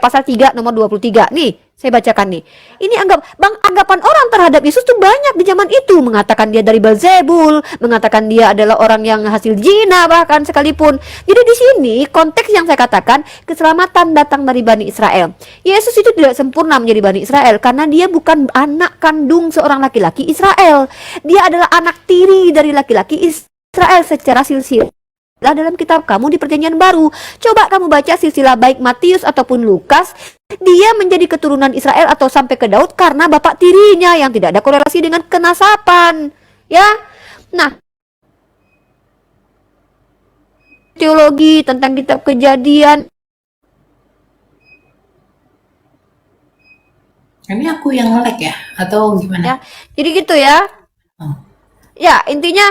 pasal 3 nomor 23. Nih, saya bacakan nih. Ini anggapan orang terhadap Yesus tuh banyak di zaman itu, mengatakan dia dari Belzebul, mengatakan dia adalah orang yang hasil zina bahkan sekalipun. Jadi di sini konteks yang saya katakan, keselamatan datang dari Bani Israel. Yesus itu tidak sempurna menjadi Bani Israel karena dia bukan anak kandung seorang laki-laki Israel. Dia adalah anak tiri dari laki-laki Israel secara silsilah dalam kitab kamu di Perjanjian Baru. Coba kamu baca silsilah baik Matius ataupun Lukas, dia menjadi keturunan Israel atau sampai ke Daud karena bapak tirinya yang tidak ada korelasi dengan kenasapan. Ya. Nah, teologi tentang kitab Kejadian. Ini aku yang nge-lag ya atau gimana? Ya. Jadi gitu ya. Oh. Ya, intinya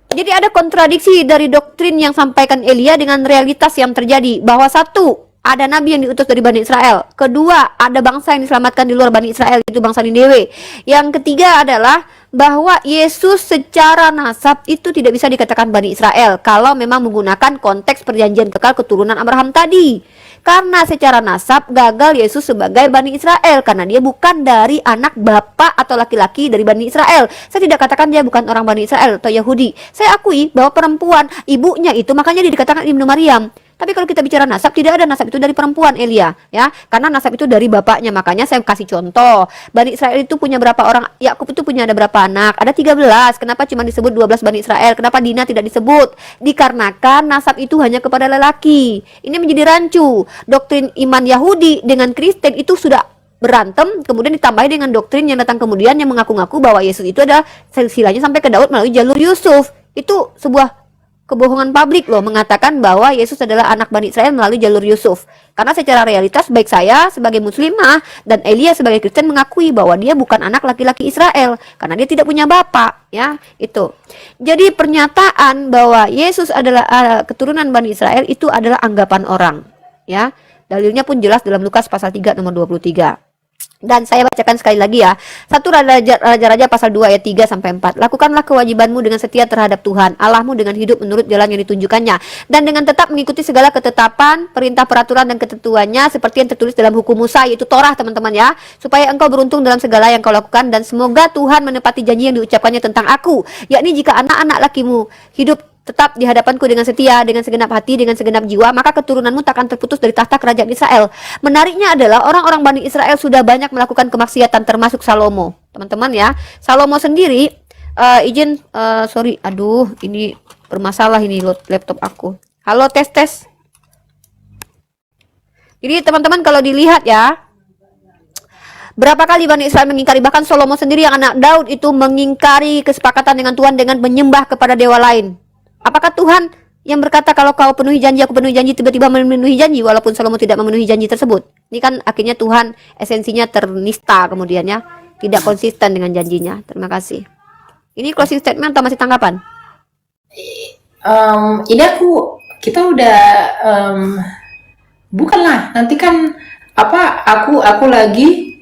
jadi ada kontradiksi dari doktrin yang sampaikan Elia dengan realitas yang terjadi. Bahwa satu, ada nabi yang diutus dari Bani Israel. Kedua, ada bangsa yang diselamatkan di luar Bani Israel, itu bangsa Niniwe. Yang ketiga adalah bahwa Yesus secara nasab itu tidak bisa dikatakan Bani Israel kalau memang menggunakan konteks perjanjian kekal keturunan Abraham tadi. Karena secara nasab gagal Yesus sebagai Bani Israel karena dia bukan dari anak bapak atau laki-laki dari Bani Israel. Saya tidak katakan dia bukan orang Bani Israel atau Yahudi. Saya akui bahwa perempuan ibunya itu makanya dia dikatakan Ibnu Maryam. Tapi kalau kita bicara nasab, tidak ada nasab itu dari perempuan, Elia, ya. Karena nasab itu dari bapaknya. Makanya saya kasih contoh. Bani Israel itu punya berapa orang? Yakub itu punya ada berapa anak? Ada 13. Kenapa cuma disebut 12 Bani Israel? Kenapa Dina tidak disebut? Dikarenakan nasab itu hanya kepada lelaki. Ini menjadi rancu. Doktrin iman Yahudi dengan Kristen itu sudah berantem, kemudian ditambahi dengan doktrin yang datang kemudian yang mengaku-ngaku bahwa Yesus itu adalah silsilahnya sampai ke Daud melalui jalur Yusuf. Itu sebuah kebohongan publik loh, mengatakan bahwa Yesus adalah anak Bani Israel melalui jalur Yusuf. Karena secara realitas baik saya sebagai muslimah dan Elia sebagai Kristen mengakui bahwa dia bukan anak laki-laki Israel karena dia tidak punya bapak, ya, itu. Jadi pernyataan bahwa Yesus adalah keturunan Bani Israel itu adalah anggapan orang, ya. Dalilnya pun jelas dalam Lukas pasal 3 nomor 23. Dan saya bacakan sekali lagi ya. 1 Raja-Raja pasal 2 ayat 3 sampai 4. Lakukanlah kewajibanmu dengan setia terhadap Tuhan Allahmu dengan hidup menurut jalan yang ditunjukkannya dan dengan tetap mengikuti segala ketetapan, perintah, peraturan dan ketentuannya seperti yang tertulis dalam hukum Musa, yaitu Torah, teman-teman ya, supaya engkau beruntung dalam segala yang kau lakukan dan semoga Tuhan menepati janji yang diucapkannya tentang aku, yakni jika anak-anak lakimu hidup tetap di hadapanku dengan setia, dengan segenap hati, dengan segenap jiwa, maka keturunanmu takkan terputus dari tahta kerajaan Israel. Menariknya adalah orang-orang Bani Israel sudah banyak melakukan kemaksiatan termasuk Salomo. Teman-teman ya, Salomo sendiri, sorry, aduh, ini bermasalah ini laptop aku. Halo, tes. Jadi teman-teman kalau dilihat ya, berapa kali Bani Israel mengingkari, bahkan Salomo sendiri yang anak Daud itu mengingkari kesepakatan dengan Tuhan dengan menyembah kepada dewa lain. Apakah Tuhan yang berkata kalau kau penuhi janji, aku penuhi janji, tiba-tiba memenuhi janji walaupun Salomo tidak memenuhi janji tersebut? Ini kan akhirnya Tuhan esensinya ternista kemudiannya, tidak konsisten dengan janjinya. Terima kasih. Ini closing statement atau masih tanggapan? Ini kita udah bukanlah nanti kan aku lagi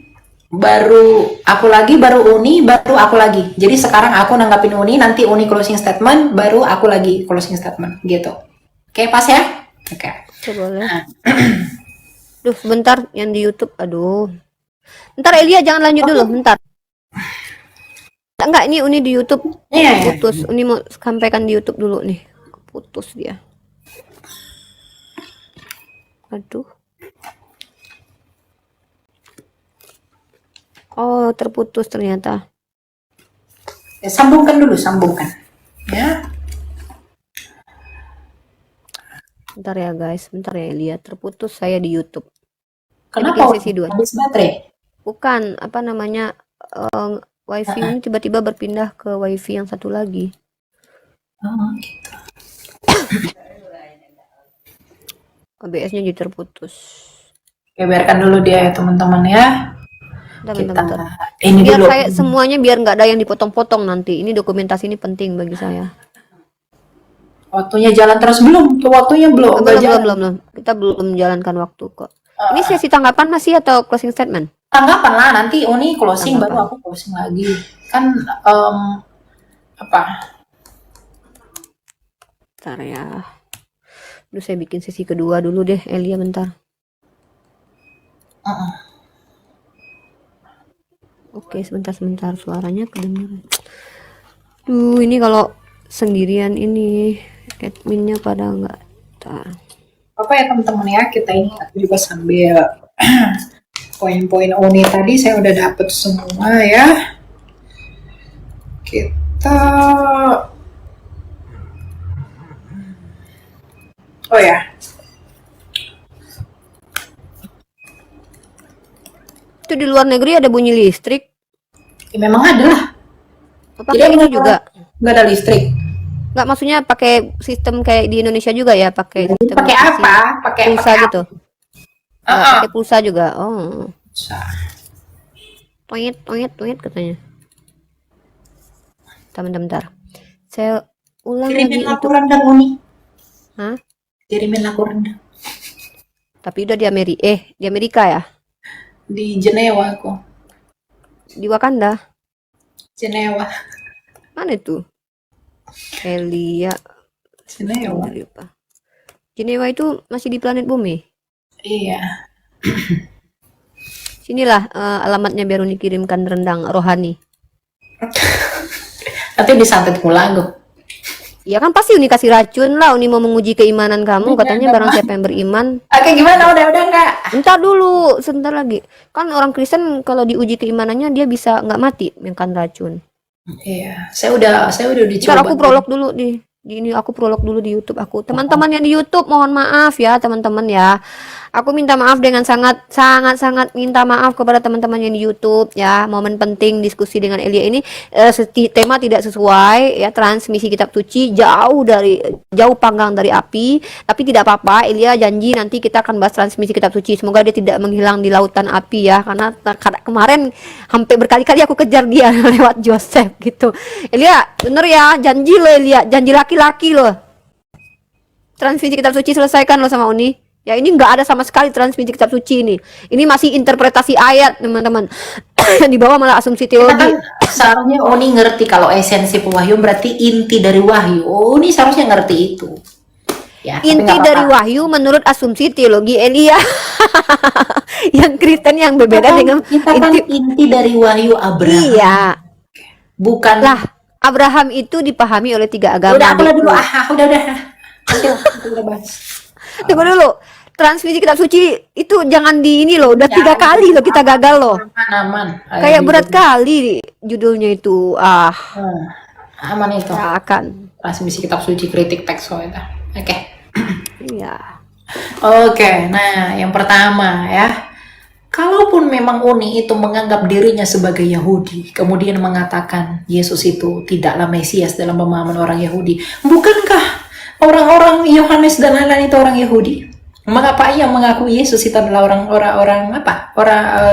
baru Uni, baru aku lagi. Jadi sekarang aku nanggapin Uni, nanti Uni closing statement, baru aku lagi closing statement gitu. Oke, pas ya? Oke. Boleh. Duh, sebentar yang di YouTube. Aduh. Bentar Elia, jangan lanjut dulu, bentar. Enggak, ini Uni di YouTube. Iya. Putus. Uni mau sampaikan di YouTube dulu nih. Putus dia. Aduh. Oh, terputus ternyata. Ya, sambungkan dulu, sambungkan. Ya. Bentar ya guys, bentar ya Elia. Terputus saya di YouTube. Saya Kenapa bikin sesi 2. habis baterai? Bukan, apa namanya, wifi ini tiba-tiba berpindah ke wifi yang satu lagi. Oh, OBS-nya jadi terputus. Oke, biarkan dulu dia ya teman-teman ya. Kita Bentar. ini Biar dulu. saya semuanya biar nggak ada yang dipotong-potong nanti. Ini dokumentasi ini penting bagi saya. Waktunya jalan terus belum? Waktunya belum. Nggak jalan. Belum. Kita belum menjalankan waktu kok. Ini sesi tanggapan masih atau closing statement? Tanggapan lah, nanti Uni closing Tanggapan. baru aku closing lagi. Kan apa? Bentar ya. Duh, saya bikin sesi kedua dulu deh, Elia bentar. Oke, sebentar suaranya kedengaran. Duh, ini kalau sendirian ini adminnya pada nggak. Apa ya teman-teman ya, kita ini aku juga sambil poin-poin Uni tadi saya udah dapet semua ya. Kita oh ya. Itu di luar negeri ada bunyi listrik. Ya, memang ada lah. Apa Jadi kayak ini nggak juga? nggak ada listrik. Nggak, maksudnya pakai sistem kayak di Indonesia juga ya, pakai Jadi sistem pakai apa? Pakai pulsa gitu. Nggak, pakai pulsa juga. Oh. Pulsa. Toyet katanya. Bentar. Saya ulang Kirimin lagi laku untuk rendang Uni. Hah? Kirimin laku rendang. Tapi udah di Amerika ya? Di Jenewa aku. Di Wakanda. Jenewa. Mana itu? Elia. Jenewa. Lupa. Jenewa itu masih di planet bumi. Iya. Sinilah alamatnya biar Uni kirimkan rendang rohani. Nanti disantet pula aku. Ya kan pasti Uni kasih racun lah. Uni mau menguji keimanan kamu. Katanya barang siapa yang beriman. Oke, gimana? Udah enggak? Entar dulu, sebentar lagi. Kan orang Kristen kalau diuji keimanannya dia bisa nggak mati makan racun. Iya, saya udah dicoba. Ntar aku prolog dulu di ini, aku prolog dulu di YouTube aku. Teman-teman yang di YouTube mohon maaf ya teman-teman ya. Aku minta maaf dengan sangat minta maaf kepada teman-teman yang di YouTube ya. Momen penting diskusi dengan Elia ini tema tidak sesuai ya, transmisi kitab suci jauh panggang dari api, tapi tidak apa-apa. Elia janji nanti kita akan bahas transmisi kitab suci. Semoga dia tidak menghilang di lautan api ya, karena kemarin hampir berkali-kali aku kejar dia lewat Joseph gitu. Elia, bener ya, janji lo Elia, janji laki-laki lo. Transmisi kitab suci selesaikan lo sama Uni. Ya ini nggak ada sama sekali transmisi kitab suci ini. Ini masih interpretasi ayat teman-teman. Di bawah malah asumsi teologi. Kan seharusnya Oni ngerti kalau esensi pewahyuan berarti inti dari wahyu. Oni seharusnya ngerti itu. Ya, Inti dari wahyu menurut asumsi teologi Elia. Yang Kristen yang berbeda dengan kita kan inti dari wahyu Abraham. Iya. Bukan Lah, Abraham itu dipahami oleh 3 agama. Udah, aku dulu. Udah. Nanti kita bahas. Tunggu dulu. Transmisi kitab suci itu jangan di ini loh. Udah 3 kali loh kita gagal loh. Aman. Kayak berat kali judulnya itu. Aman itu. Ya akan. Transmisi kitab suci kritik teks soalnya. Oke. Iya. Oke, nah yang pertama ya. Kalaupun memang Uni itu menganggap dirinya sebagai Yahudi, kemudian mengatakan Yesus itu tidaklah Mesias dalam pemahaman orang Yahudi, bukankah orang-orang Yohanes dan lain-lain itu orang Yahudi? Mengapa ia mengaku Yesus itu adalah orang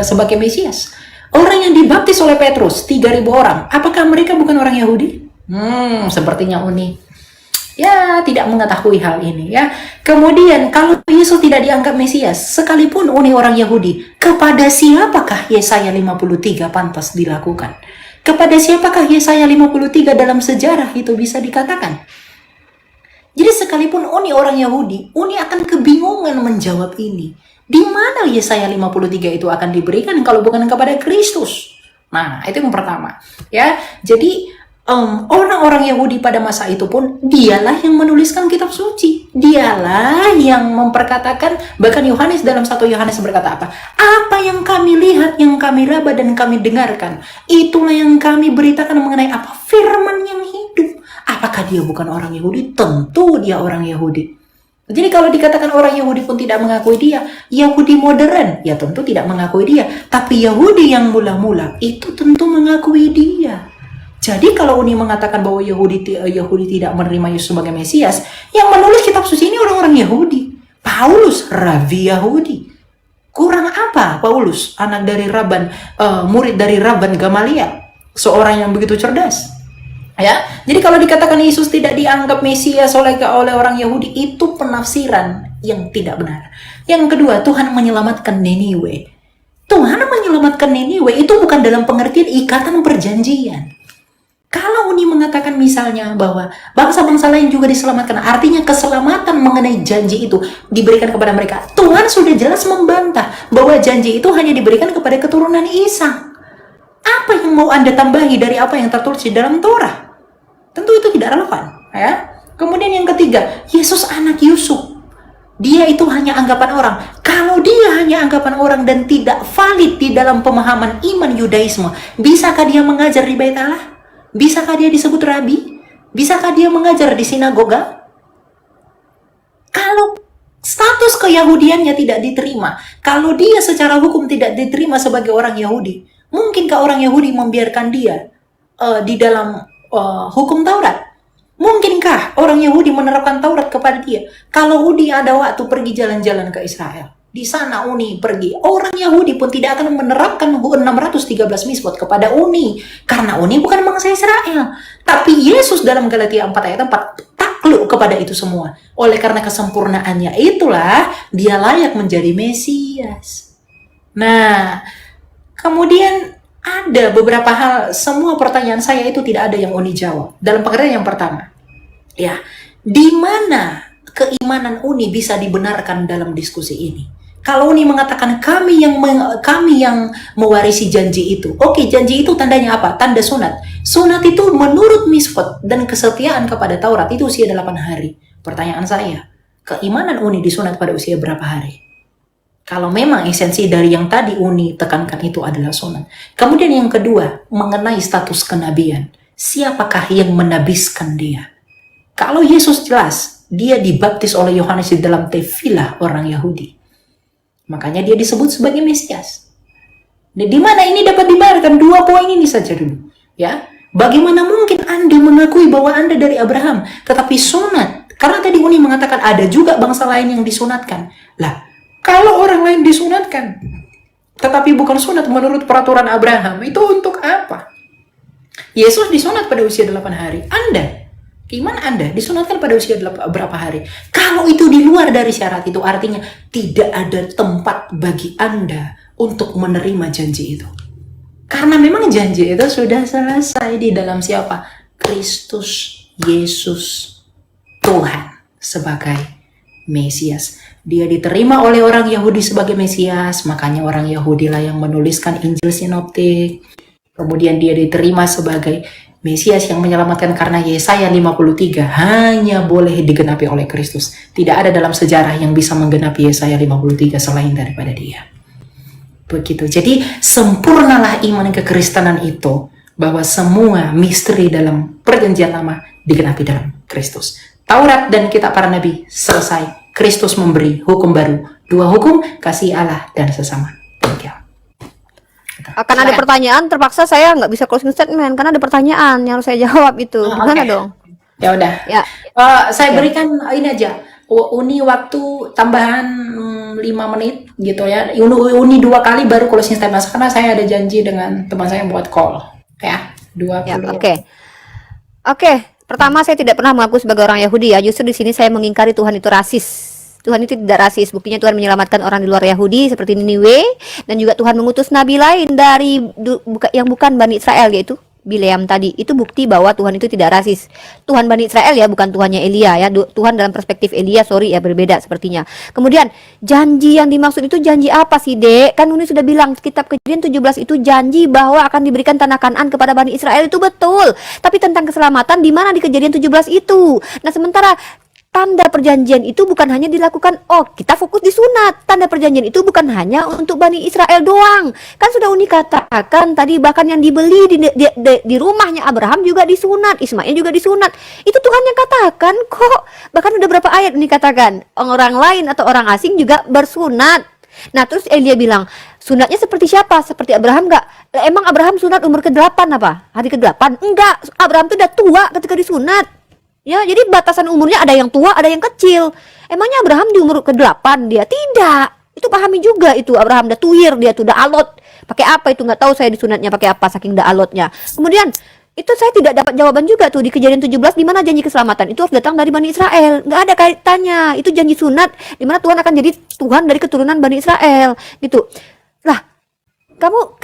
sebagai Mesias? Orang yang dibaptis oleh Petrus 3.000 orang, apakah mereka bukan orang Yahudi? Sepertinya Uni ya tidak mengetahui hal ini ya. Kemudian kalau Yesus tidak dianggap Mesias, sekalipun Uni orang Yahudi, kepada siapakah Yesaya 53 pantas dilakukan? Kepada siapakah Yesaya 53 dalam sejarah itu bisa dikatakan? Jadi sekalipun Uni orang Yahudi, Uni akan kebingungan menjawab ini. Di mana Yesaya 53 itu akan diberikan kalau bukan kepada Kristus? Nah, itu yang pertama. Ya, jadi orang-orang Yahudi pada masa itu pun dialah yang menuliskan kitab suci. Dialah yang memperkatakan, bahkan Yohanes dalam 1 Yohanes berkata apa? Apa yang kami lihat, yang kami raba dan kami dengarkan, itulah yang kami beritakan mengenai apa? Firman yang hidup. Apakah dia bukan orang Yahudi? Tentu dia orang Yahudi. Jadi kalau dikatakan orang Yahudi pun tidak mengakui dia, Yahudi modern, ya tentu tidak mengakui dia. Tapi Yahudi yang mula-mula itu tentu mengakui dia. Jadi kalau Uni mengatakan bahwa Yahudi tidak menerima Yesus sebagai Mesias, yang menulis kitab suci ini orang-orang Yahudi. Paulus, rabi Yahudi. Kurang apa Paulus, anak dari murid dari Rabban Gamaliel, seorang yang begitu cerdas. Ya, jadi kalau dikatakan Yesus tidak dianggap Mesias oleh orang Yahudi, itu penafsiran yang tidak benar. Yang kedua, Tuhan menyelamatkan Niniwe. Tuhan menyelamatkan Niniwe itu bukan dalam pengertian ikatan perjanjian. Kalau Uni mengatakan misalnya bahwa bangsa-bangsa lain juga diselamatkan, artinya keselamatan mengenai janji itu diberikan kepada mereka. Tuhan sudah jelas membantah bahwa janji itu hanya diberikan kepada keturunan Ishak. Apa yang mau Anda tambahi dari apa yang tertulis di dalam Torah? Tentu itu tidak relevan, ya. Kemudian yang ketiga, Yesus anak Yusuf. Dia itu hanya anggapan orang. Kalau dia hanya anggapan orang dan tidak valid di dalam pemahaman iman Yudaisme, bisakah dia mengajar di Bait Allah? Bisakah dia disebut rabi? Bisakah dia mengajar di sinagoga? Kalau status keyahudiannya tidak diterima, kalau dia secara hukum tidak diterima sebagai orang Yahudi, mungkinkah orang Yahudi membiarkan dia di dalam hukum Taurat? Mungkinkah orang Yahudi menerapkan Taurat kepada dia? Kalau Uni ada waktu pergi jalan-jalan ke Israel, di sana Uni pergi, orang Yahudi pun tidak akan menerapkan 613 misbot kepada Uni, karena Uni bukan bangsa Israel. Tapi Yesus dalam Galatia 4 ayat 4 takluk kepada itu semua. Oleh karena kesempurnaannya itulah dia layak menjadi Mesias. Nah, kemudian ada beberapa hal, semua pertanyaan saya itu tidak ada yang Uni jawab. Dalam pengertian yang pertama, ya, di mana keimanan Uni bisa dibenarkan dalam diskusi ini? Kalau Uni mengatakan kami yang mewarisi janji itu, oke, janji itu tandanya apa? Tanda sunat. Sunat itu menurut Misfot dan kesetiaan kepada Taurat itu usia 8 hari. Pertanyaan saya, keimanan Uni disunat pada usia berapa hari? Kalau memang esensi dari yang tadi Uni tekankan itu adalah sunat. Kemudian yang kedua, mengenai status kenabian. Siapakah yang menabiskan dia? Kalau Yesus jelas, dia dibaptis oleh Yohanes di dalam tevilah orang Yahudi. Makanya dia disebut sebagai Mesias. Di mana ini dapat dibayarkan? 2 poin ini saja dulu. Ya, bagaimana mungkin Anda mengakui bahwa Anda dari Abraham, tetapi sunat? Karena tadi Uni mengatakan ada juga bangsa lain yang disunatkan. Lah, kalau orang lain disunatkan, tetapi bukan sunat menurut peraturan Abraham, itu untuk apa? Yesus disunat pada usia 8 hari. Iman Anda disunatkan pada usia berapa hari? Kalau itu di luar dari syarat itu, artinya tidak ada tempat bagi Anda untuk menerima janji itu. Karena memang janji itu sudah selesai di dalam siapa? Kristus Yesus Tuhan sebagai Mesias. Dia diterima oleh orang Yahudi sebagai Mesias, makanya orang Yahudi lah yang menuliskan Injil Sinoptik. Kemudian dia diterima sebagai Mesias yang menyelamatkan karena Yesaya 53 hanya boleh digenapi oleh Kristus. Tidak ada dalam sejarah yang bisa menggenapi Yesaya 53 selain daripada dia. Begitu. Jadi sempurnalah iman kekristenan itu, bahwa semua misteri dalam perjanjian lama digenapi dalam Kristus. Taurat dan kitab para nabi selesai. Kristus memberi hukum baru. 2 hukum, kasih Allah dan sesama. Demikian. Akan ada pertanyaan, terpaksa saya nggak bisa closing statement karena ada pertanyaan yang harus saya jawab itu. Gimana dong? Ya udah. Ya. Saya berikan ini aja. Uni waktu tambahan 5 menit gitu ya. Uni 2 kali baru closing statement karena saya ada janji dengan teman saya buat call. Ya, 20. Ya, Oke. Pertama, saya tidak pernah mengaku sebagai orang Yahudi ya. Justru di sini saya mengingkari Tuhan itu rasis. Tuhan itu tidak rasis. Buktinya Tuhan menyelamatkan orang di luar Yahudi seperti Niniwe, dan juga Tuhan mengutus nabi lain dari yang bukan Bani Israel, yaitu Bileam tadi, itu bukti bahwa Tuhan itu tidak rasis. Tuhan Bani Israel ya, bukan Tuhannya Elia ya. Tuhan dalam perspektif Elia, sorry ya, berbeda sepertinya. Kemudian janji yang dimaksud itu janji apa sih, Dek? Kan Uni sudah bilang kitab Kejadian 17 itu janji bahwa akan diberikan tanah Kanaan kepada Bani Israel, itu betul. Tapi tentang keselamatan di mana di Kejadian 17 itu? Nah, sementara tanda perjanjian itu bukan hanya dilakukan, oh kita fokus di sunat. Tanda perjanjian itu bukan hanya untuk Bani Israel doang. Kan sudah Uni katakan tadi, bahkan yang dibeli di rumahnya Abraham juga disunat, Ismail juga disunat. Itu Tuhan yang katakan kok. Bahkan udah berapa ayat Uni katakan, orang lain atau orang asing juga bersunat. Nah terus Elia bilang, sunatnya seperti siapa? Seperti Abraham enggak? Emang Abraham sunat umur ke-8 apa? Hari ke-8? Enggak, Abraham itu udah tua ketika disunat. Ya, jadi batasan umurnya ada yang tua, ada yang kecil. Emangnya Abraham di umur ke-8 dia? Tidak. Itu pahami juga itu, Abraham udah tuir, dia tuh udah alot. Pakai apa itu? Nggak tahu saya disunatnya pakai apa, saking dah alotnya. Kemudian, itu saya tidak dapat jawaban juga tuh di Kejadian 17 di mana janji keselamatan itu harus datang dari Bani Israel. Nggak ada kaitannya. Itu janji sunat di mana Tuhan akan jadi Tuhan dari keturunan Bani Israel gitu. Lah,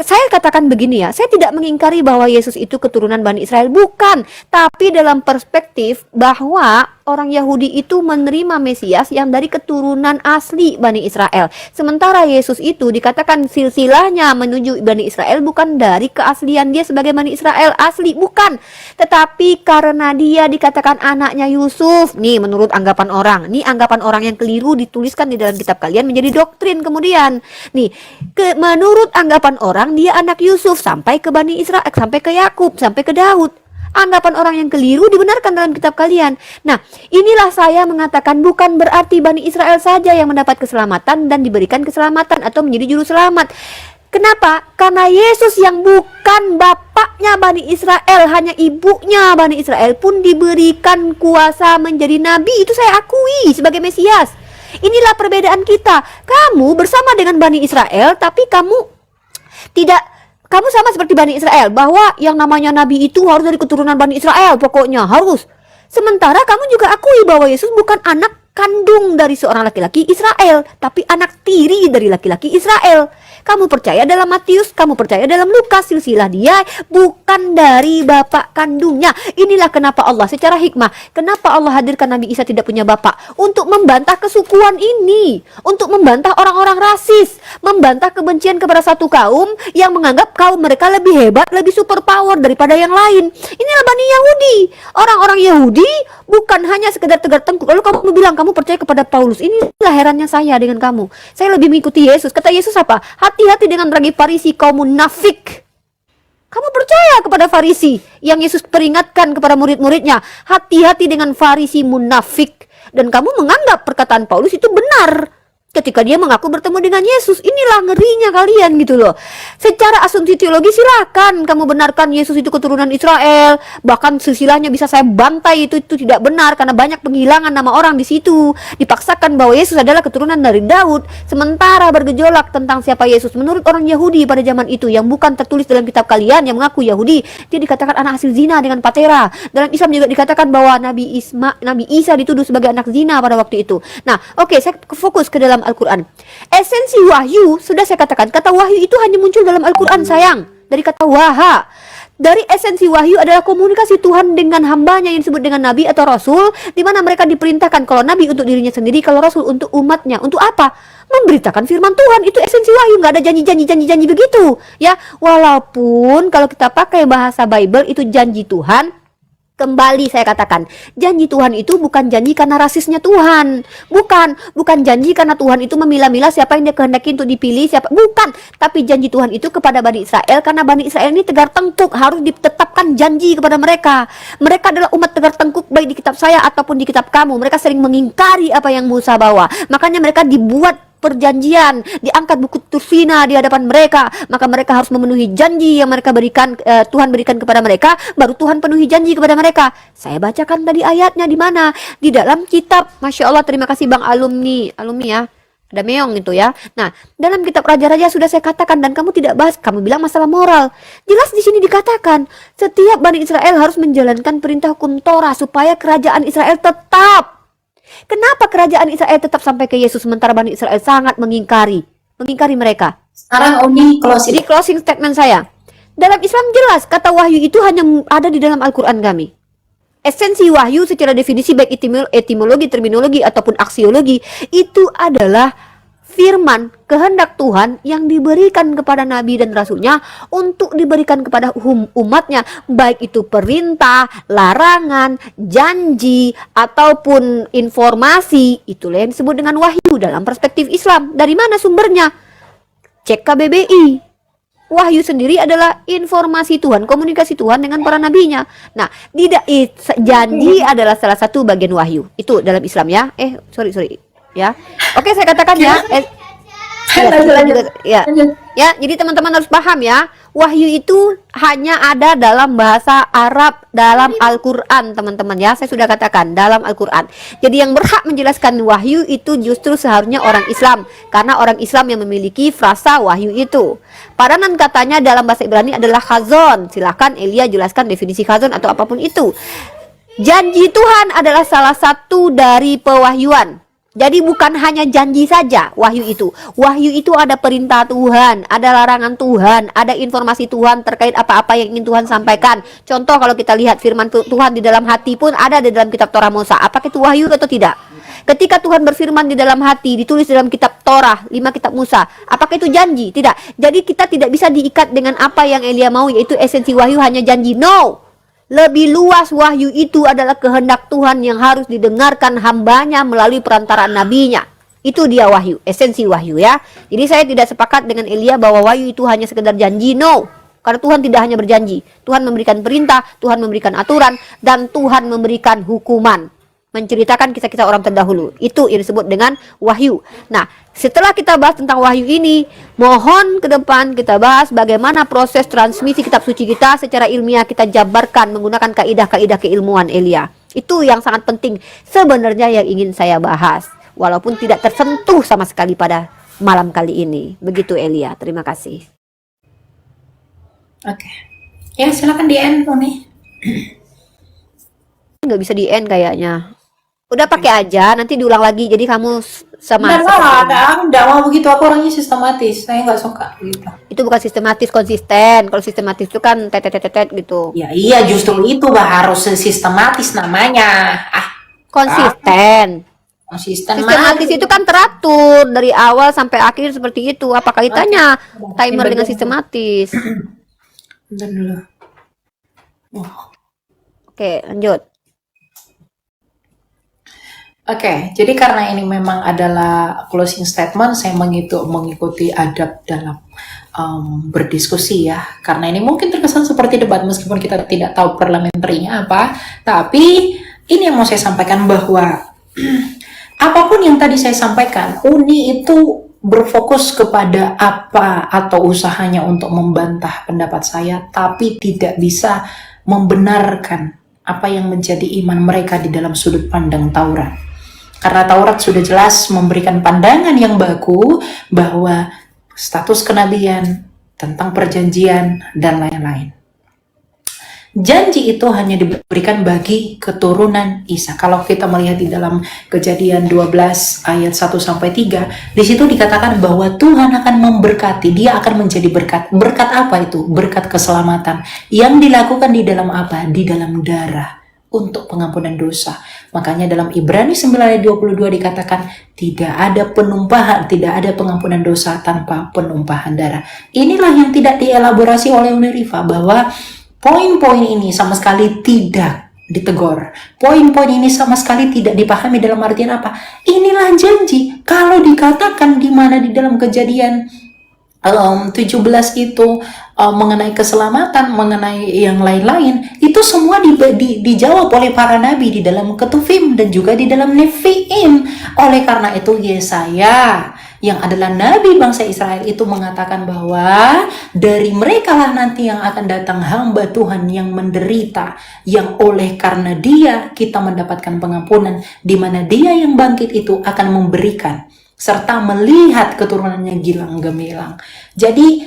saya katakan begini ya, saya tidak mengingkari bahwa Yesus itu keturunan Bani Israel, bukan. Tapi dalam perspektif bahwa orang Yahudi itu menerima Mesias yang dari keturunan asli Bani Israel. Sementara Yesus itu dikatakan silsilahnya menuju Bani Israel bukan dari keaslian dia sebagai Bani Israel asli, bukan. Tetapi karena dia dikatakan anaknya Yusuf, nih menurut anggapan orang, nih anggapan orang yang keliru dituliskan di dalam kitab kalian menjadi doktrin kemudian. Nih, menurut anggapan orang dia anak Yusuf sampai ke Bani Israel, sampai ke Yakub, sampai ke Daud. Anggapan orang yang keliru dibenarkan dalam kitab kalian. Nah, inilah saya mengatakan bukan berarti Bani Israel saja yang mendapat keselamatan dan diberikan keselamatan atau menjadi juru selamat. Kenapa? Karena Yesus yang bukan bapaknya Bani Israel, hanya ibunya Bani Israel pun diberikan kuasa menjadi nabi. Itu saya akui sebagai Mesias. Inilah perbedaan kita. Kamu bersama dengan Bani Israel, tapi kamu sama seperti Bani Israel, bahwa yang namanya nabi itu harus dari keturunan Bani Israel, pokoknya harus. Sementara kamu juga akui bahwa Yesus bukan anak kandung dari seorang laki-laki Israel, tapi anak tiri dari laki-laki Israel. Kamu percaya dalam Matius, kamu percaya dalam Lukas, silsilah dia bukan dari bapak kandungnya. Inilah kenapa Allah secara hikmah, kenapa Allah hadirkan Nabi Isa tidak punya bapak, untuk membantah kesukuan ini, untuk membantah orang-orang rasis, membantah kebencian kepada satu kaum yang menganggap kaum mereka lebih hebat, lebih superpower daripada yang lain. Inilah Bani Yahudi. Orang-orang Yahudi bukan hanya sekedar tegar tengkuk. Lalu kamu bilang kamu percaya kepada Paulus. Inilah herannya saya dengan kamu. Saya lebih mengikuti Yesus. Kata Yesus apa? Hati-hati dengan ragi Farisi, kaum munafik. Kamu percaya kepada Farisi yang Yesus peringatkan kepada murid-muridnya, hati-hati dengan Farisi munafik. Dan kamu menganggap perkataan Paulus itu benar ketika dia mengaku bertemu dengan Yesus. Inilah ngerinya kalian gitu loh. Secara asumsi teologi silakan kamu benarkan Yesus itu keturunan Israel, bahkan silsilahnya bisa saya bantai itu tidak benar karena banyak penghilangan nama orang di situ. Dipaksakan bahwa Yesus adalah keturunan dari Daud, sementara bergejolak tentang siapa Yesus menurut orang Yahudi pada zaman itu yang bukan tertulis dalam kitab kalian yang mengaku Yahudi. Dia dikatakan anak hasil zina dengan patera. Dalam Islam juga dikatakan bahwa Nabi Isa dituduh sebagai anak zina pada waktu itu. Nah, oke, saya fokus ke dalam Al-Quran. Esensi wahyu, sudah saya katakan, kata wahyu itu hanya muncul dalam Al-Quran, sayang. Dari kata waha. Dari esensi wahyu adalah komunikasi Tuhan dengan hambanya yang disebut dengan nabi atau rasul, di mana mereka diperintahkan, kalau nabi untuk dirinya sendiri, kalau rasul untuk umatnya. Untuk apa? Memberitakan firman Tuhan. Itu esensi wahyu, nggak ada janji-janji begitu. Ya, walaupun kalau kita pakai bahasa Bible itu janji Tuhan. Kembali saya katakan, janji Tuhan itu bukan janji karena rasisnya Tuhan. Bukan janji karena Tuhan itu memilah-milah siapa yang dia kehendaki untuk dipilih, siapa. Bukan, tapi janji Tuhan itu kepada Bani Israel, karena Bani Israel ini tegar tengkuk, harus ditetapkan janji kepada mereka. Mereka adalah umat tegar tengkuk baik di kitab saya ataupun di kitab kamu. Mereka sering mengingkari apa yang Musa bawa. Makanya mereka dibuat perjanjian, diangkat buku Tursina di hadapan mereka, maka mereka harus memenuhi janji yang mereka berikan, Tuhan berikan kepada mereka, baru Tuhan penuhi janji kepada mereka. Saya bacakan tadi ayatnya di mana? Di dalam kitab, Masya Allah, terima kasih Bang alumni ya, ada meong itu ya. Nah, dalam kitab Raja-Raja sudah saya katakan dan kamu tidak bahas, kamu bilang masalah moral. Jelas di sini dikatakan, setiap Bani Israel harus menjalankan perintah hukum Torah supaya kerajaan Israel tetap. Kenapa kerajaan Israel tetap sampai ke Yesus sementara Bani Israel sangat mengingkari mereka? Sekarang Uni closing. Jadi closing statement saya, Dalam Islam jelas kata wahyu itu hanya ada di dalam Al-Quran kami. Esensi wahyu secara definisi baik etimologi, terminologi ataupun aksiologi itu adalah firman kehendak Tuhan yang diberikan kepada Nabi dan Rasulnya untuk diberikan kepada umatnya, baik itu perintah, larangan, janji ataupun informasi. Itulah yang disebut dengan wahyu dalam perspektif Islam. Dari mana sumbernya? Cek KBBI. Wahyu sendiri adalah informasi Tuhan, komunikasi Tuhan dengan para nabinya. Nah, janji adalah salah satu bagian wahyu. Itu dalam Islam ya. Sorry. Ya. Oke, saya katakan ya. Ya, jadi teman-teman harus paham ya. Wahyu itu hanya ada dalam bahasa Arab dalam Al-Quran, teman-teman ya. Saya sudah katakan dalam Al-Quran. Jadi yang berhak menjelaskan wahyu itu justru seharusnya orang Islam, karena orang Islam yang memiliki frasa wahyu itu. Padanan katanya dalam bahasa Ibrani adalah khazon. Silakan Elia jelaskan definisi khazon atau apapun itu. Janji Tuhan adalah salah satu dari pewahyuan. Jadi bukan hanya janji saja wahyu itu. Wahyu itu ada perintah Tuhan, ada larangan Tuhan, ada informasi Tuhan terkait apa-apa yang ingin Tuhan sampaikan. Contoh kalau kita lihat firman Tuhan di dalam hati pun ada di dalam kitab Torah Musa. Apakah itu wahyu atau tidak? Ketika Tuhan berfirman di dalam hati, ditulis dalam kitab Torah, 5 kitab Musa. Apakah itu janji? Tidak. Jadi kita tidak bisa diikat dengan apa yang Elia mau, yaitu esensi wahyu hanya janji. No. Lebih luas wahyu itu adalah kehendak Tuhan yang harus didengarkan hambanya melalui perantaraan nabinya. Itu dia wahyu, esensi wahyu ya. Jadi saya tidak sepakat dengan Elia bahwa wahyu itu hanya sekedar janji. No, karena Tuhan tidak hanya berjanji. Tuhan memberikan perintah, Tuhan memberikan aturan, dan Tuhan memberikan hukuman. Menceritakan kisah-kisah orang terdahulu. Itu yang disebut dengan wahyu. Nah, setelah kita bahas tentang wahyu ini, mohon ke depan kita bahas bagaimana proses transmisi kitab suci kita secara ilmiah kita jabarkan menggunakan kaidah-kaidah keilmuan Elia. Itu yang sangat penting sebenarnya yang ingin saya bahas, walaupun tidak tersentuh sama sekali pada malam kali ini. Begitu Elia, terima kasih. Oke. Ya, silakan di end Tony. Nggak bisa di end kayaknya. Udah pakai aja, nanti diulang lagi. Jadi kamu sama. Enggak mau begitu. Aku orangnya sistematis. Saya nggak suka gitu. Itu bukan sistematis, konsisten. Kalau sistematis itu kan tetet gitu. Ya iya, justru itu harus sistematis namanya. Konsisten. Sistematis itu kan teratur dari awal sampai akhir seperti itu. Apa kaitannya timer dengan sistematis? Bentar dulu. Oke, lanjut. Oke, jadi karena ini memang adalah closing statement, saya mengikuti adab dalam berdiskusi ya. Karena ini mungkin terkesan seperti debat meskipun kita tidak tahu parliamentarinya apa. Tapi ini yang mau saya sampaikan bahwa apapun yang tadi saya sampaikan, Uni itu berfokus kepada apa atau usahanya untuk membantah pendapat saya, tapi tidak bisa membenarkan apa yang menjadi iman mereka di dalam sudut pandang Taurat. Karena Taurat sudah jelas memberikan pandangan yang baku bahwa status kenabian, tentang perjanjian, dan lain-lain. Janji itu hanya diberikan bagi keturunan Isa. Kalau kita melihat di dalam Kejadian 12 ayat 1-3, di situ dikatakan bahwa Tuhan akan memberkati, dia akan menjadi berkat. Berkat apa itu? Berkat keselamatan yang dilakukan di dalam apa? Di dalam darah untuk pengampunan dosa. Makanya dalam Ibrani 9 ayat 22 dikatakan tidak ada penumpahan, tidak ada pengampunan dosa tanpa penumpahan darah. Inilah yang tidak dielaborasi oleh Uni Rifa, bahwa poin-poin ini sama sekali tidak ditegur. Poin-poin ini sama sekali tidak dipahami dalam artian apa. Inilah janji. Kalau dikatakan di mana di dalam Kejadian 17 itu mengenai keselamatan, mengenai yang lain-lain, itu semua dijawab oleh para nabi di dalam Ketuvim dan juga di dalam Nefiim. Oleh karena itu Yesaya yang adalah nabi bangsa Israel itu mengatakan bahwa dari mereka lah nanti yang akan datang hamba Tuhan yang menderita, yang oleh karena dia kita mendapatkan pengampunan, di mana dia yang bangkit itu akan memberikan serta melihat keturunannya gilang gemilang. Jadi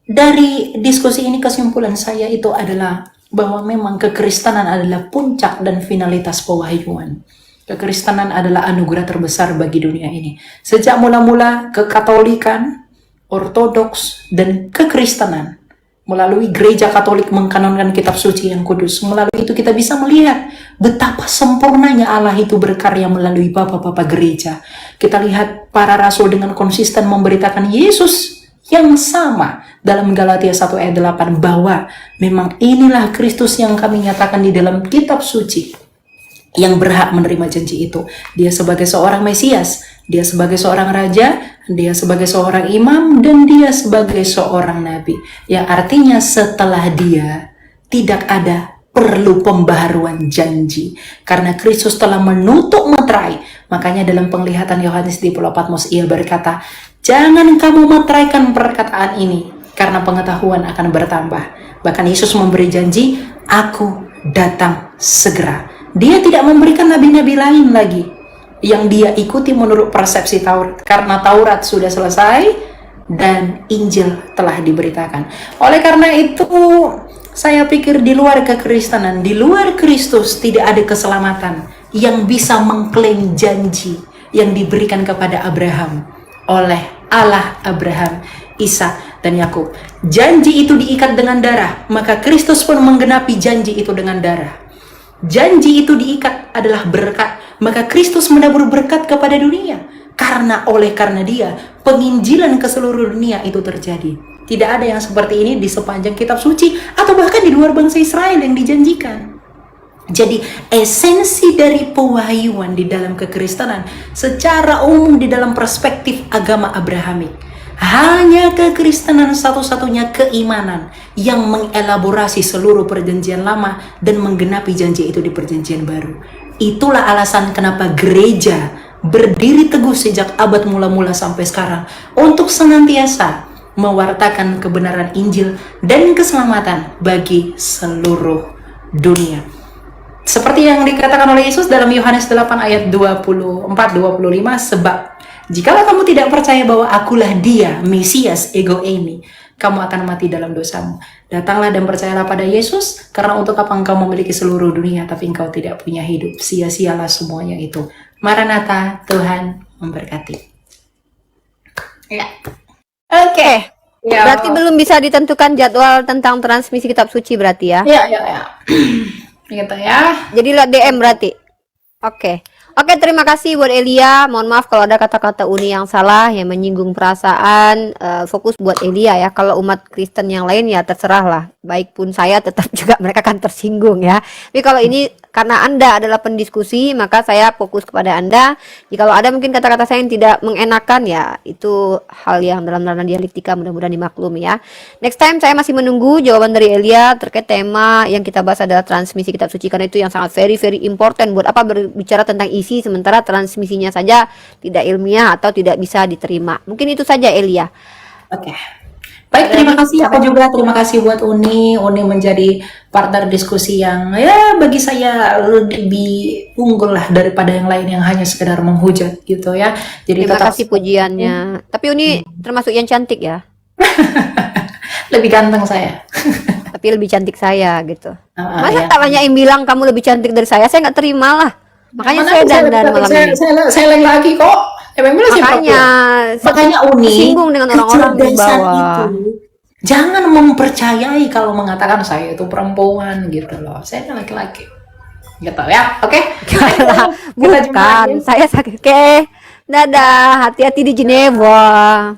dari diskusi ini kesimpulan saya itu adalah bahwa memang kekristenan adalah puncak dan finalitas pewahyuan. Kekristenan adalah anugerah terbesar bagi dunia ini. Sejak mula-mula kekatolikan, ortodoks, dan kekristenan Melalui gereja Katolik mengkanonkan kitab suci yang kudus. Melalui itu kita bisa melihat betapa sempurnanya Allah itu berkarya melalui bapak-bapak gereja. Kita lihat para rasul dengan konsisten memberitakan Yesus yang sama dalam Galatia 1 ayat 8 bahwa memang inilah Kristus yang kami nyatakan di dalam kitab suci yang berhak menerima janji itu. Dia sebagai seorang Mesias, dia sebagai seorang raja, dia sebagai seorang imam, dan dia sebagai seorang nabi. Yang artinya setelah dia tidak ada perlu pembaharuan janji. Karena Kristus telah menutup meterai. Makanya dalam penglihatan Yohanes di Pulau Patmos ia berkata, jangan kamu meteraikan perkataan ini, karena pengetahuan akan bertambah. Bahkan Yesus memberi janji, aku datang segera. Dia tidak memberikan nabi-nabi lain lagi yang dia ikuti menurut persepsi Taurat, karena Taurat sudah selesai dan Injil telah diberitakan. Oleh karena itu, saya pikir di luar kekristenan, di luar Kristus tidak ada keselamatan yang bisa mengklaim janji yang diberikan kepada Abraham oleh Allah Abraham, Ishak, dan Yakub. Janji itu diikat dengan darah, maka Kristus pun menggenapi janji itu dengan darah. Janji itu diikat adalah berkat, maka Kristus menabur berkat kepada dunia. Karena dia, penginjilan ke seluruh dunia itu terjadi. Tidak ada yang seperti ini di sepanjang kitab suci, atau bahkan di luar bangsa Israel yang dijanjikan. Jadi esensi dari pewahyuan di dalam kekristenan secara umum di dalam perspektif agama Abrahamik, hanya kekristenan satu-satunya keimanan yang mengelaborasi seluruh perjanjian lama dan menggenapi janji itu di perjanjian baru. Itulah alasan kenapa gereja berdiri teguh sejak abad mula-mula sampai sekarang untuk senantiasa mewartakan kebenaran Injil dan keselamatan bagi seluruh dunia. Seperti yang dikatakan oleh Yesus dalam Yohanes 8 ayat 24-25, sebab jikalau kamu tidak percaya bahwa akulah dia, Mesias, ego eimi, kamu akan mati dalam dosamu. Datanglah dan percayalah pada Yesus, karena untuk apa engkau memiliki seluruh dunia, tapi engkau tidak punya hidup. Sia-sialah semuanya itu. Maranatha, Tuhan memberkati. Ya. Oke. Ya. Berarti belum bisa ditentukan jadwal tentang transmisi kitab suci berarti ya? Ya. Gitu ya. Jadi lihat DM berarti. Oke, terima kasih buat Elia. Mohon maaf kalau ada kata-kata Uni yang salah yang menyinggung perasaan. Fokus buat Elia ya. Kalau umat Kristen yang lain ya terserah lah. Baik pun saya tetap juga mereka akan tersinggung ya. Tapi kalau ini karena Anda adalah pendiskusi, maka saya fokus kepada Anda. Jika ada mungkin kata-kata saya yang tidak mengenakan ya, itu hal yang dalam ranah dialektika, mudah-mudahan dimaklumi ya. Next time saya masih menunggu jawaban dari Elia terkait tema yang kita bahas adalah transmisi kitab suci, karena itu yang sangat very important. Buat apa berbicara tentang isi sementara transmisinya saja tidak ilmiah atau tidak bisa diterima. Mungkin itu saja Elia. Oke. Baik, terima kasih. Aku juga terima kasih buat Uni. Uni menjadi partner diskusi yang ya bagi saya lebih unggul lah daripada yang lain yang hanya sekedar menghujat gitu ya. Jadi terima kasih pujiannya. Tapi Uni termasuk yang cantik ya. Lebih ganteng saya. Tapi lebih cantik saya gitu. Masa tak banyak yang bilang kamu lebih cantik dari saya nggak terima lah. Makanya saya dandan malam ini. Saya lagi kok. Makanya Uni singgung dengan orang-orang di bawah. Itu, jangan mempercayai kalau mengatakan saya itu perempuan gitu loh. Saya laki-laki. Gitu ya. Oke. Bukan, saya sakit. Oke. Dadah, hati-hati di Jenewa.